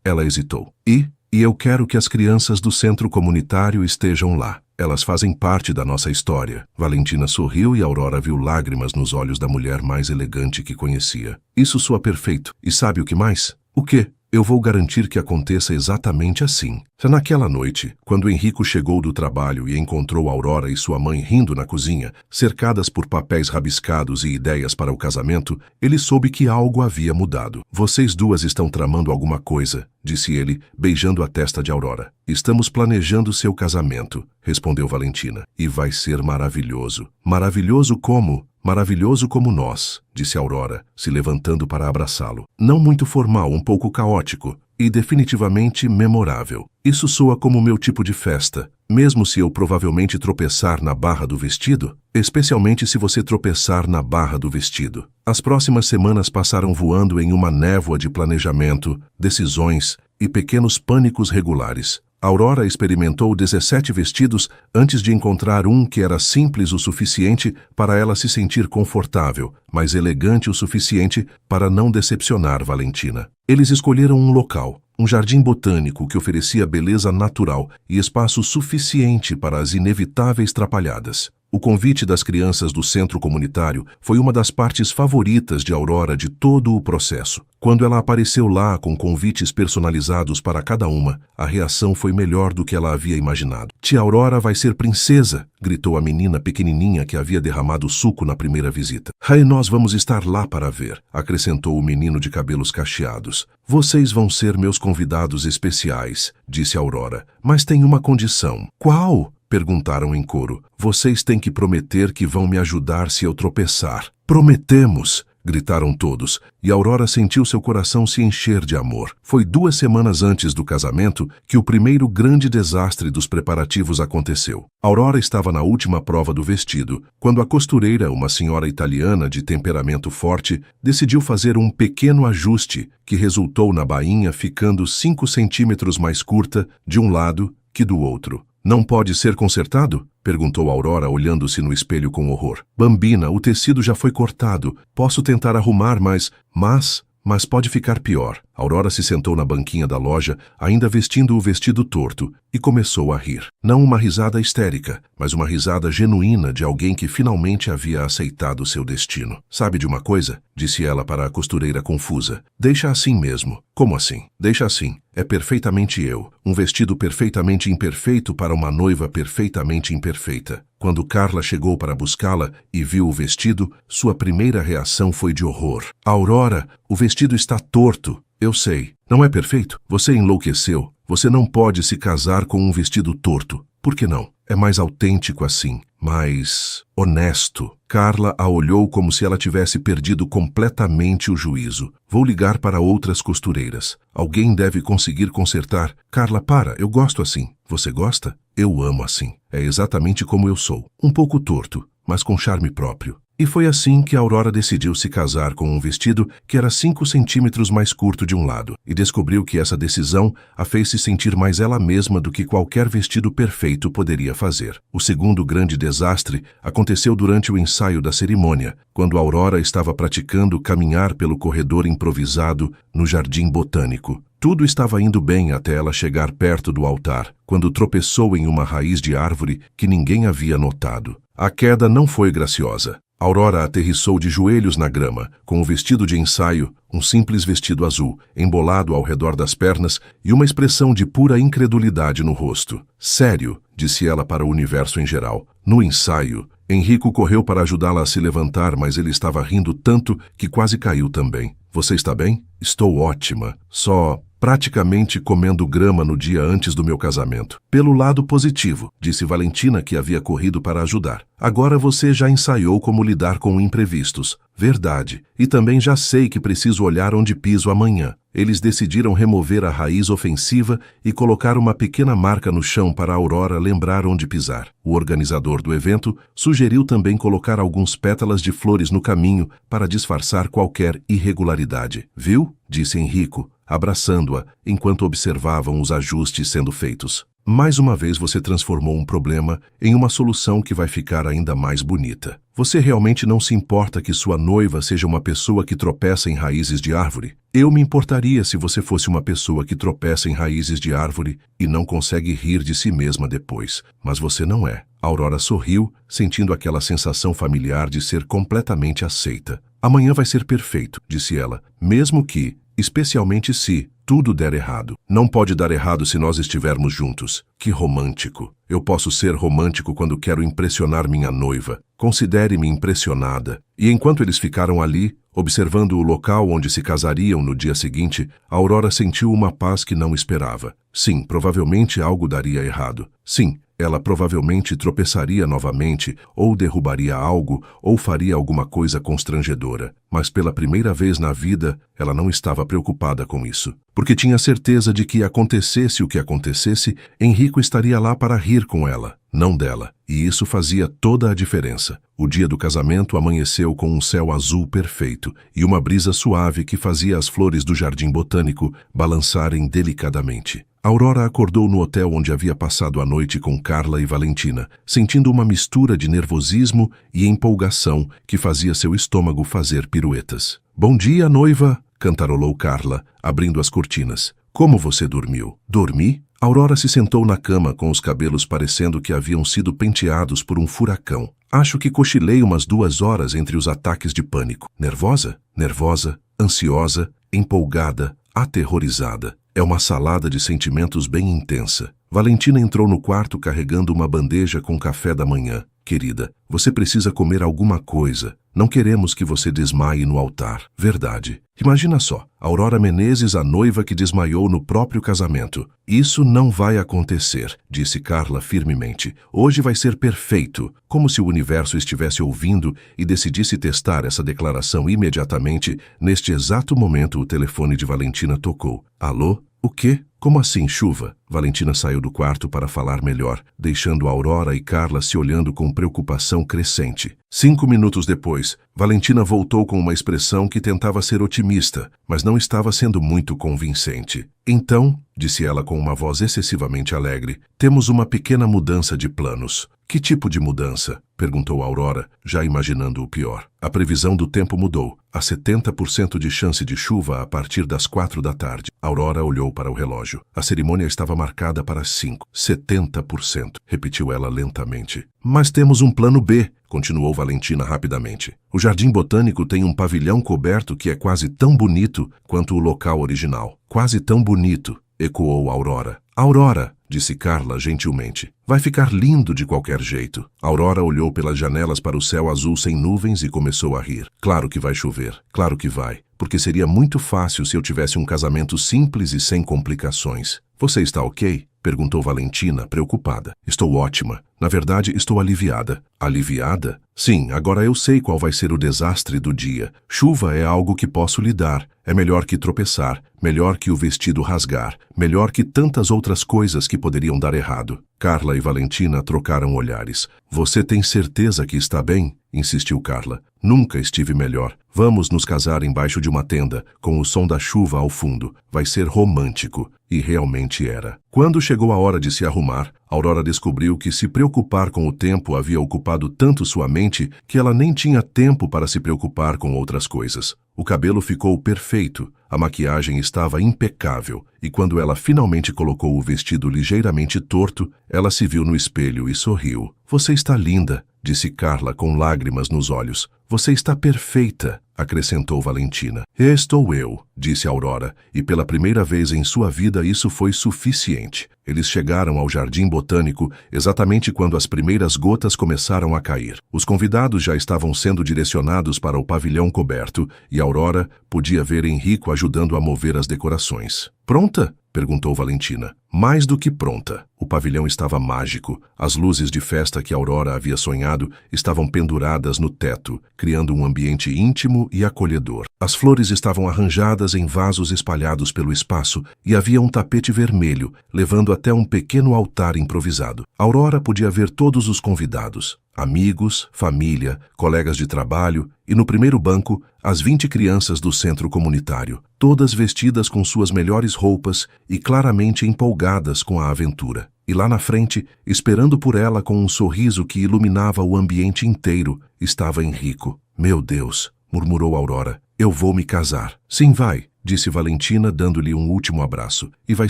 Ela hesitou. E eu quero que as crianças do centro comunitário estejam lá. Elas fazem parte da nossa história. Valentina sorriu e Aurora viu lágrimas nos olhos da mulher mais elegante que conhecia. Isso soa perfeito. E sabe o que mais? O quê? Eu vou garantir que aconteça exatamente assim. Naquela noite, quando Henrico chegou do trabalho e encontrou Aurora e sua mãe rindo na cozinha, cercadas por papéis rabiscados e ideias para o casamento, ele soube que algo havia mudado. Vocês duas estão tramando alguma coisa, disse ele, beijando a testa de Aurora. Estamos planejando seu casamento, respondeu Valentina. E vai ser maravilhoso. Maravilhoso como? Maravilhoso como nós, disse Aurora, se levantando para abraçá-lo. Não muito formal, um pouco caótico, e definitivamente memorável. Isso soa como meu tipo de festa, mesmo se eu provavelmente tropeçar na barra do vestido, especialmente se você tropeçar na barra do vestido. As próximas semanas passaram voando em uma névoa de planejamento, decisões e pequenos pânicos regulares. Aurora experimentou 17 vestidos antes de encontrar um que era simples o suficiente para ela se sentir confortável, mas elegante o suficiente para não decepcionar Valentina. Eles escolheram um local, um jardim botânico que oferecia beleza natural e espaço suficiente para as inevitáveis trapalhadas. O convite das crianças do centro comunitário foi uma das partes favoritas de Aurora de todo o processo. Quando ela apareceu lá com convites personalizados para cada uma, a reação foi melhor do que ela havia imaginado. Tia Aurora vai ser princesa, gritou a menina pequenininha que havia derramado suco na primeira visita. E nós vamos estar lá para ver, acrescentou o menino de cabelos cacheados. Vocês vão ser meus convidados especiais, disse Aurora, mas tem uma condição. Qual? Perguntaram em coro. Vocês têm que prometer que vão me ajudar se eu tropeçar. Prometemos! Gritaram todos, e Aurora sentiu seu coração se encher de amor. Foi 2 semanas antes do casamento que o primeiro grande desastre dos preparativos aconteceu. Aurora estava na última prova do vestido, quando a costureira, uma senhora italiana de temperamento forte, decidiu fazer um pequeno ajuste que resultou na bainha ficando 5 centímetros mais curta de um lado que do outro. Não pode ser consertado? Perguntou Aurora, olhando-se no espelho com horror. Bambina, o tecido já foi cortado. Posso tentar arrumar, mas pode ficar pior. Aurora se sentou na banquinha da loja, ainda vestindo o vestido torto, e começou a rir. Não uma risada histérica, mas uma risada genuína de alguém que finalmente havia aceitado seu destino. Sabe de uma coisa? Disse ela para a costureira confusa. Deixa assim mesmo. Como assim? Deixa assim. É perfeitamente eu. Um vestido perfeitamente imperfeito para uma noiva perfeitamente imperfeita. Quando Carla chegou para buscá-la e viu o vestido, sua primeira reação foi de horror. Aurora, o vestido está torto. Eu sei. Não é perfeito? Você enlouqueceu. Você não pode se casar com um vestido torto. Por que não? É mais autêntico assim, mais honesto. Carla a olhou como se ela tivesse perdido completamente o juízo. Vou ligar para outras costureiras. Alguém deve conseguir consertar. Carla, para, eu gosto assim. Você gosta? Eu amo assim. É exatamente como eu sou. Um pouco torto, mas com charme próprio. E foi assim que Aurora decidiu se casar com um vestido que era 5 centímetros mais curto de um lado, e descobriu que essa decisão a fez se sentir mais ela mesma do que qualquer vestido perfeito poderia fazer. O segundo grande desastre aconteceu durante o ensaio da cerimônia, quando Aurora estava praticando caminhar pelo corredor improvisado no jardim botânico. Tudo estava indo bem até ela chegar perto do altar, quando tropeçou em uma raiz de árvore que ninguém havia notado. A queda não foi graciosa. Aurora aterrissou de joelhos na grama, com o vestido de ensaio, um simples vestido azul, embolado ao redor das pernas e uma expressão de pura incredulidade no rosto. Sério, disse ela para o universo em geral. No ensaio, Henrico correu para ajudá-la a se levantar, mas ele estava rindo tanto que quase caiu também. Você está bem? Estou ótima. Só praticamente comendo grama no dia antes do meu casamento. Pelo lado positivo, disse Valentina, que havia corrido para ajudar. Agora você já ensaiou como lidar com imprevistos. Verdade. E também já sei que preciso olhar onde piso amanhã. Eles decidiram remover a raiz ofensiva e colocar uma pequena marca no chão para a Aurora lembrar onde pisar. O organizador do evento sugeriu também colocar alguns pétalas de flores no caminho para disfarçar qualquer irregularidade. Viu? Disse Henrico, abraçando-a, enquanto observavam os ajustes sendo feitos. Mais uma vez você transformou um problema em uma solução que vai ficar ainda mais bonita. Você realmente não se importa que sua noiva seja uma pessoa que tropeça em raízes de árvore? Eu me importaria se você fosse uma pessoa que tropeça em raízes de árvore e não consegue rir de si mesma depois. Mas você não é. Aurora sorriu, sentindo aquela sensação familiar de ser completamente aceita. Amanhã vai ser perfeito, disse ela, mesmo que, especialmente se, tudo der errado. Não pode dar errado se nós estivermos juntos. Que romântico. Eu posso ser romântico quando quero impressionar minha noiva. Considere-me impressionada. E enquanto eles ficaram ali, observando o local onde se casariam no dia seguinte, Aurora sentiu uma paz que não esperava. Sim, provavelmente algo daria errado. Sim, ela provavelmente tropeçaria novamente, ou derrubaria algo, ou faria alguma coisa constrangedora. Mas pela primeira vez na vida, ela não estava preocupada com isso. Porque tinha certeza de que acontecesse o que acontecesse, Henrico estaria lá para rir com ela, não dela. E isso fazia toda a diferença. O dia do casamento amanheceu com um céu azul perfeito e uma brisa suave que fazia as flores do jardim botânico balançarem delicadamente. Aurora acordou no hotel onde havia passado a noite com Carla e Valentina, sentindo uma mistura de nervosismo e empolgação que fazia seu estômago fazer piruetas. Bom dia, noiva, cantarolou Carla, abrindo as cortinas. Como você dormiu? Dormi? Aurora se sentou na cama com os cabelos parecendo que haviam sido penteados por um furacão. Acho que cochilei umas 2 horas entre os ataques de pânico. Nervosa? Nervosa, ansiosa, empolgada, aterrorizada. É uma salada de sentimentos bem intensa. Valentina entrou no quarto carregando uma bandeja com café da manhã. Querida, você precisa comer alguma coisa. Não queremos que você desmaie no altar. Verdade. Imagina só, Aurora Menezes, a noiva que desmaiou no próprio casamento. Isso não vai acontecer, disse Carla firmemente. Hoje vai ser perfeito. Como se o universo estivesse ouvindo e decidisse testar essa declaração imediatamente, neste exato momento o telefone de Valentina tocou. Alô? O quê? Como assim, chuva? Valentina saiu do quarto para falar melhor, deixando Aurora e Carla se olhando com preocupação crescente. 5 minutos depois, Valentina voltou com uma expressão que tentava ser otimista, mas não estava sendo muito convincente. Então, disse ela com uma voz excessivamente alegre, temos uma pequena mudança de planos. Que tipo de mudança? Perguntou Aurora, já imaginando o pior. A previsão do tempo mudou. Há 70% de chance de chuva a partir das 4 da tarde. Aurora olhou para o relógio. A cerimônia estava marcada para 5. 70%, repetiu ela lentamente. Mas temos um plano B, continuou Valentina rapidamente. O Jardim Botânico tem um pavilhão coberto que é quase tão bonito quanto o local original. Quase tão bonito, ecoou Aurora. Aurora, disse Carla gentilmente. Vai ficar lindo de qualquer jeito. Aurora olhou pelas janelas para o céu azul sem nuvens e começou a rir. Claro que vai chover. Claro que vai. Porque seria muito fácil se eu tivesse um casamento simples e sem complicações. Você está ok? Perguntou Valentina, preocupada. Estou ótima. Na verdade, estou aliviada. Aliviada? Sim, agora eu sei qual vai ser o desastre do dia. Chuva é algo que posso lidar. É melhor que tropeçar, melhor que o vestido rasgar, melhor que tantas outras coisas que poderiam dar errado. Carla e Valentina trocaram olhares. Você tem certeza que está bem? insistiu Carla. Nunca estive melhor. Vamos nos casar embaixo de uma tenda, com o som da chuva ao fundo. Vai ser romântico. E realmente era. Quando chegou a hora de se arrumar, Aurora descobriu que se preocupar com o tempo havia ocupado tanto sua mente que ela nem tinha tempo para se preocupar com outras coisas. O cabelo ficou perfeito, a maquiagem estava impecável, e quando ela finalmente colocou o vestido ligeiramente torto, ela se viu no espelho e sorriu. Você está linda, disse Carla com lágrimas nos olhos. Você está perfeita, acrescentou Valentina. Estou eu, disse Aurora, e pela primeira vez em sua vida isso foi suficiente. Eles chegaram ao Jardim Botânico exatamente quando as primeiras gotas começaram a cair. Os convidados já estavam sendo direcionados para o pavilhão coberto e Aurora podia ver Henrico ajudando a mover as decorações. Pronta? Perguntou Valentina. Mais do que pronta. O pavilhão estava mágico. As luzes de festa que Aurora havia sonhado estavam penduradas no teto, criando um ambiente íntimo e acolhedor. As flores estavam arranjadas em vasos espalhados pelo espaço e havia um tapete vermelho, levando até um pequeno altar improvisado. Aurora podia ver todos os convidados. Amigos, família, colegas de trabalho e, no primeiro banco, as 20 crianças do centro comunitário, todas vestidas com suas melhores roupas e claramente empolgadas com a aventura. E lá na frente, esperando por ela com um sorriso que iluminava o ambiente inteiro, estava Henrico. Meu Deus, murmurou Aurora, eu vou me casar. Sim, vai, disse Valentina dando-lhe um último abraço. E vai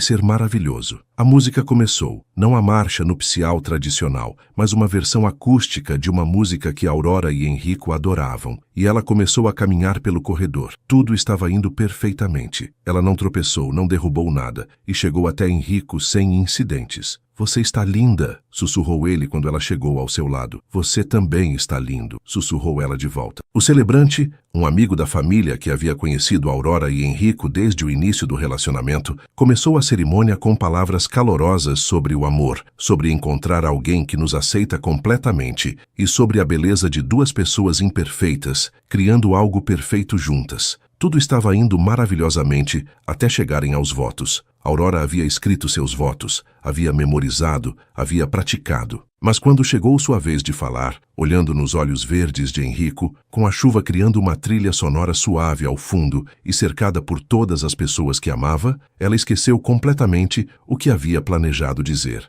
ser maravilhoso. A música começou, não a marcha nupcial tradicional, mas uma versão acústica de uma música que Aurora e Henrico adoravam. E ela começou a caminhar pelo corredor. Tudo estava indo perfeitamente. Ela não tropeçou, não derrubou nada, e chegou até Henrico sem incidentes. Você está linda, sussurrou ele quando ela chegou ao seu lado. Você também está lindo, sussurrou ela de volta. O celebrante, um amigo da família que havia conhecido Aurora e Henrico desde o início do relacionamento, começou a cerimônia com palavras calorosas sobre o amor, sobre encontrar alguém que nos aceita completamente e sobre a beleza de duas pessoas imperfeitas, criando algo perfeito juntas. Tudo estava indo maravilhosamente até chegarem aos votos. Aurora havia escrito seus votos, havia memorizado, havia praticado. Mas quando chegou sua vez de falar, olhando nos olhos verdes de Henrico, com a chuva criando uma trilha sonora suave ao fundo e cercada por todas as pessoas que amava, ela esqueceu completamente o que havia planejado dizer.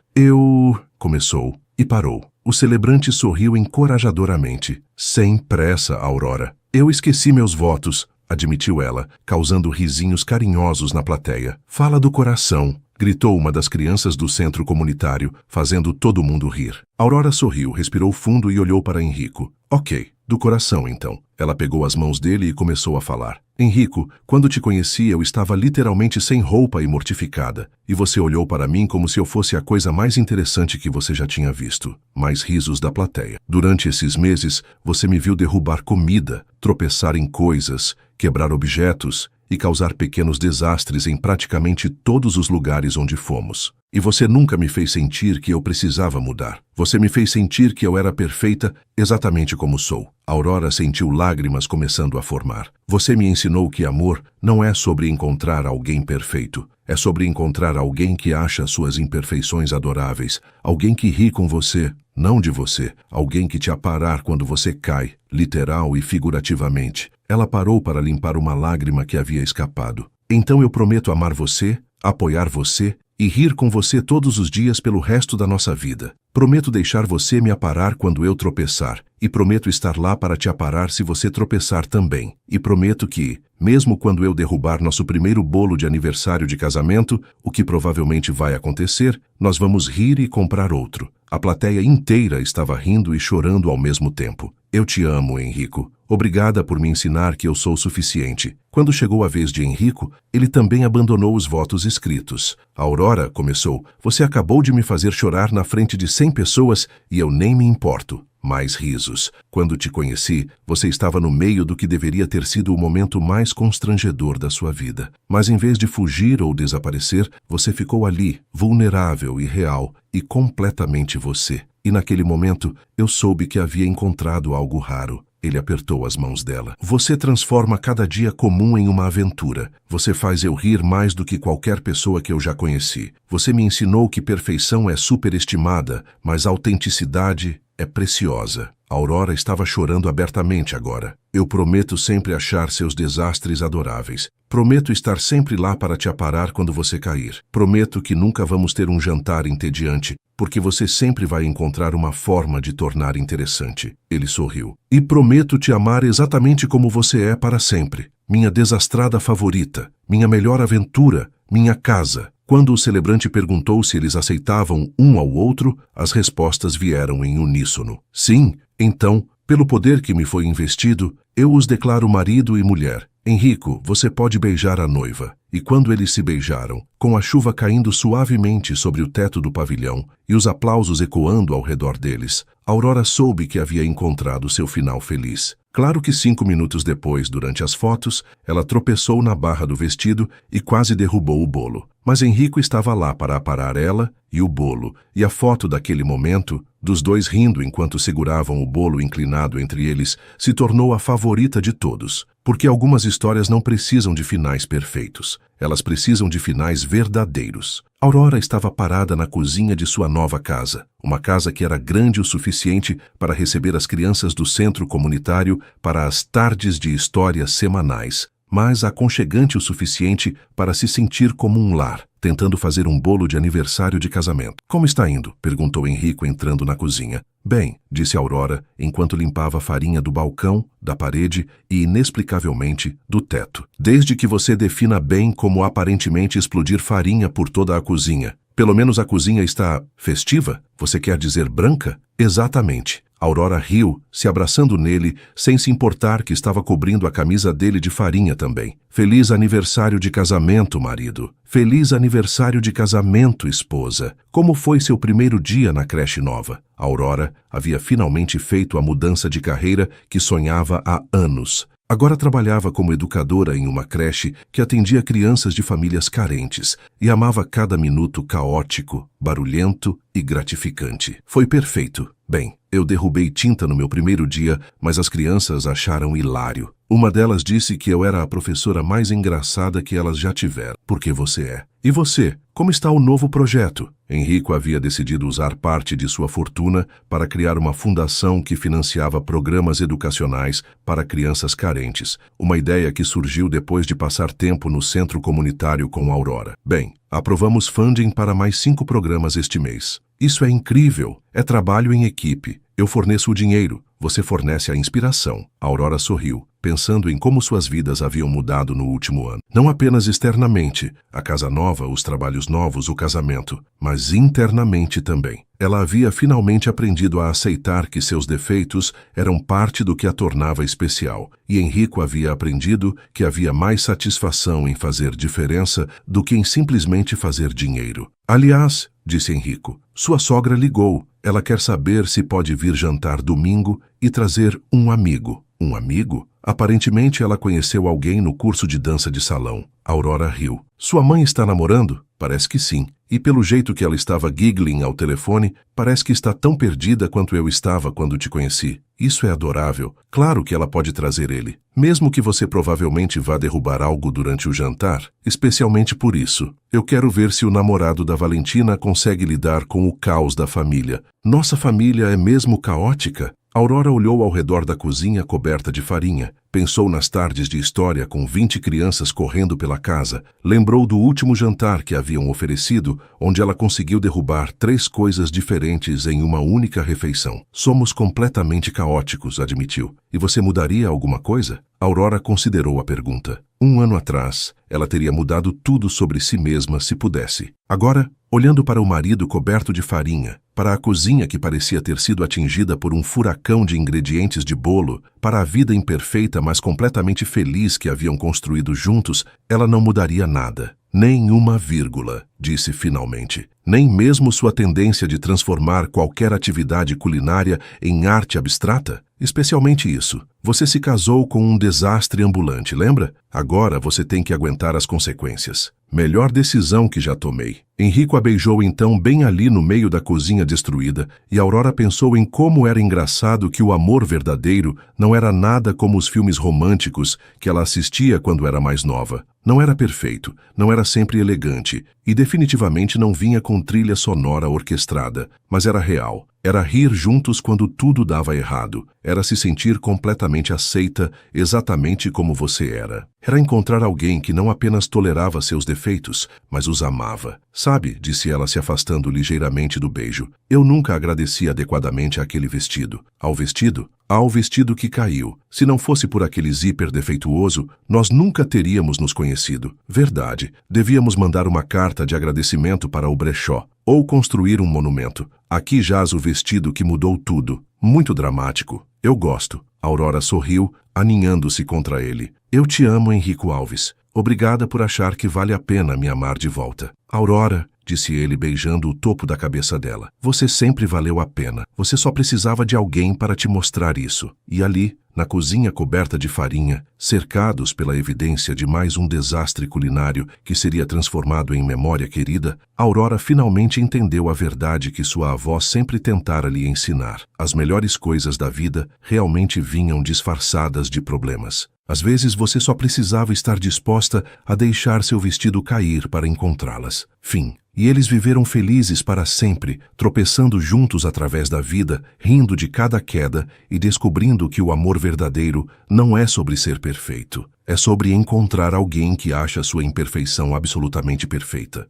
Começou e parou. O celebrante sorriu encorajadoramente. Sem pressa, Aurora. Eu esqueci meus votos, admitiu ela, causando risinhos carinhosos na plateia. Fala do coração, gritou uma das crianças do centro comunitário, fazendo todo mundo rir. Aurora sorriu, respirou fundo e olhou para Henrico. Ok, do coração então. Ela pegou as mãos dele e começou a falar. Henrico, quando te conheci eu estava literalmente sem roupa e mortificada, e você olhou para mim como se eu fosse a coisa mais interessante que você já tinha visto. Mais risos da plateia. Durante esses meses, você me viu derrubar comida, tropeçar em coisas, quebrar objetos e causar pequenos desastres em praticamente todos os lugares onde fomos. E você nunca me fez sentir que eu precisava mudar. Você me fez sentir que eu era perfeita exatamente como sou. Aurora sentiu lágrimas começando a formar. Você me ensinou que amor não é sobre encontrar alguém perfeito. É sobre encontrar alguém que acha suas imperfeições adoráveis. Alguém que ri com você, não de você. Alguém que te aparar quando você cai, literal e figurativamente. Ela parou para limpar uma lágrima que havia escapado. Então eu prometo amar você, apoiar você e rir com você todos os dias pelo resto da nossa vida. Prometo deixar você me aparar quando eu tropeçar, e prometo estar lá para te aparar se você tropeçar também. E prometo que, mesmo quando eu derrubar nosso primeiro bolo de aniversário de casamento, o que provavelmente vai acontecer, nós vamos rir e comprar outro. A plateia inteira estava rindo e chorando ao mesmo tempo. Eu te amo, Henrico. Obrigada por me ensinar que eu sou suficiente. Quando chegou a vez de Henrico, ele também abandonou os votos escritos. Aurora, começou, você acabou de me fazer chorar na frente de 100 pessoas e eu nem me importo. Mais risos. Quando te conheci, você estava no meio do que deveria ter sido o momento mais constrangedor da sua vida. Mas em vez de fugir ou desaparecer, você ficou ali, vulnerável e real, e completamente você. E naquele momento, eu soube que havia encontrado algo raro. Ele apertou as mãos dela. Você transforma cada dia comum em uma aventura. Você faz eu rir mais do que qualquer pessoa que eu já conheci. Você me ensinou que perfeição é superestimada, mas autenticidade é preciosa. Aurora estava chorando abertamente agora. Eu prometo sempre achar seus desastres adoráveis. Prometo estar sempre lá para te aparar quando você cair. Prometo que nunca vamos ter um jantar entediante, porque você sempre vai encontrar uma forma de tornar interessante. Ele sorriu. E prometo te amar exatamente como você é para sempre. Minha desastrada favorita, minha melhor aventura, minha casa. Quando o celebrante perguntou se eles aceitavam um ao outro, as respostas vieram em uníssono. Sim, então, pelo poder que me foi investido, eu os declaro marido e mulher. Enrico, você pode beijar a noiva. E quando eles se beijaram, com a chuva caindo suavemente sobre o teto do pavilhão e os aplausos ecoando ao redor deles, Aurora soube que havia encontrado seu final feliz. Claro que 5 minutos depois, durante as fotos, ela tropeçou na barra do vestido e quase derrubou o bolo. Mas Enrico estava lá para aparar ela e o bolo, e a foto daquele momento, dos dois rindo enquanto seguravam o bolo inclinado entre eles, se tornou a favorita de todos. Porque algumas histórias não precisam de finais perfeitos. Elas precisam de finais verdadeiros. Aurora estava parada na cozinha de sua nova casa. Uma casa que era grande o suficiente para receber as crianças do centro comunitário para as tardes de histórias semanais, mas aconchegante o suficiente para se sentir como um lar, tentando fazer um bolo de aniversário de casamento. Como está indo? Perguntou Enrico entrando na cozinha. Bem, disse Aurora, enquanto limpava a farinha do balcão, da parede e, inexplicavelmente, do teto. Desde que você defina bem como aparentemente explodir farinha por toda a cozinha. Pelo menos a cozinha está festiva? Você quer dizer branca? Exatamente. Aurora riu, se abraçando nele, sem se importar que estava cobrindo a camisa dele de farinha também. Feliz aniversário de casamento, marido. Feliz aniversário de casamento, esposa. Como foi seu primeiro dia na creche nova? Aurora havia finalmente feito a mudança de carreira que sonhava há anos. Agora trabalhava como educadora em uma creche que atendia crianças de famílias carentes e amava cada minuto caótico, barulhento e gratificante. Foi perfeito. Bem, eu derrubei tinta no meu primeiro dia, mas as crianças acharam hilário. Uma delas disse que eu era a professora mais engraçada que elas já tiveram, porque você é. E você, como está o novo projeto? Enrico havia decidido usar parte de sua fortuna para criar uma fundação que financiava programas educacionais para crianças carentes, uma ideia que surgiu depois de passar tempo no centro comunitário com Aurora. Bem, aprovamos funding para mais 5 programas este mês. Isso é incrível. É trabalho em equipe. Eu forneço o dinheiro, você fornece a inspiração. Aurora sorriu, pensando em como suas vidas haviam mudado no último ano. Não apenas externamente, a casa nova, os trabalhos novos, o casamento, mas internamente também. Ela havia finalmente aprendido a aceitar que seus defeitos eram parte do que a tornava especial, e Enrico havia aprendido que havia mais satisfação em fazer diferença do que em simplesmente fazer dinheiro. Aliás, disse Enrico, sua sogra ligou. Ela quer saber se pode vir jantar domingo e trazer um amigo. Um amigo? Aparentemente ela conheceu alguém no curso de dança de salão. Aurora riu. Sua mãe está namorando? Parece que sim. E pelo jeito que ela estava giggling ao telefone, parece que está tão perdida quanto eu estava quando te conheci. Isso é adorável. Claro que ela pode trazer ele. Mesmo que você provavelmente vá derrubar algo durante o jantar, especialmente por isso. Eu quero ver se o namorado da Valentina consegue lidar com o caos da família. Nossa família é mesmo caótica? Aurora olhou ao redor da cozinha coberta de farinha, pensou nas tardes de história com 20 crianças correndo pela casa, lembrou do último jantar que haviam oferecido, onde ela conseguiu derrubar 3 coisas diferentes em uma única refeição. Somos completamente caóticos, admitiu. E você mudaria alguma coisa? Aurora considerou a pergunta. 1 ano atrás, ela teria mudado tudo sobre si mesma se pudesse. Agora, olhando para o marido coberto de farinha, para a cozinha que parecia ter sido atingida por um furacão de ingredientes de bolo, para a vida imperfeita mas completamente feliz que haviam construído juntos, ela não mudaria nada. Nem uma vírgula, disse finalmente. Nem mesmo sua tendência de transformar qualquer atividade culinária em arte abstrata? Especialmente isso. Você se casou com um desastre ambulante, lembra? Agora você tem que aguentar as consequências. Melhor decisão que já tomei. Enrico a beijou então bem ali no meio da cozinha destruída, e Aurora pensou em como era engraçado que o amor verdadeiro não era nada como os filmes românticos que ela assistia quando era mais nova. Não era perfeito, não era sempre elegante, e definitivamente não vinha com trilha sonora orquestrada, mas era real. Era rir juntos quando tudo dava errado. Era se sentir completamente aceita, exatamente como você era. Era encontrar alguém que não apenas tolerava seus defeitos, mas os amava. Sabe, disse ela se afastando ligeiramente do beijo. Eu nunca agradeci adequadamente àquele vestido. Ao vestido? Ao vestido que caiu. Se não fosse por aquele zíper defeituoso, nós nunca teríamos nos conhecido. Verdade. Devíamos mandar uma carta de agradecimento para o brechó. Ou construir um monumento. Aqui jaz o vestido que mudou tudo. Muito dramático. Eu gosto. Aurora sorriu, aninhando-se contra ele. Eu te amo, Henrico Alves. Obrigada por achar que vale a pena me amar de volta. Aurora, disse ele beijando o topo da cabeça dela. Você sempre valeu a pena. Você só precisava de alguém para te mostrar isso. E ali, na cozinha coberta de farinha, cercados pela evidência de mais um desastre culinário que seria transformado em memória querida, Aurora finalmente entendeu a verdade que sua avó sempre tentara lhe ensinar. As melhores coisas da vida realmente vinham disfarçadas de problemas. Às vezes você só precisava estar disposta a deixar seu vestido cair para encontrá-las. Fim. E eles viveram felizes para sempre, tropeçando juntos através da vida, rindo de cada queda e descobrindo que o amor verdadeiro não é sobre ser perfeito. É sobre encontrar alguém que acha sua imperfeição absolutamente perfeita.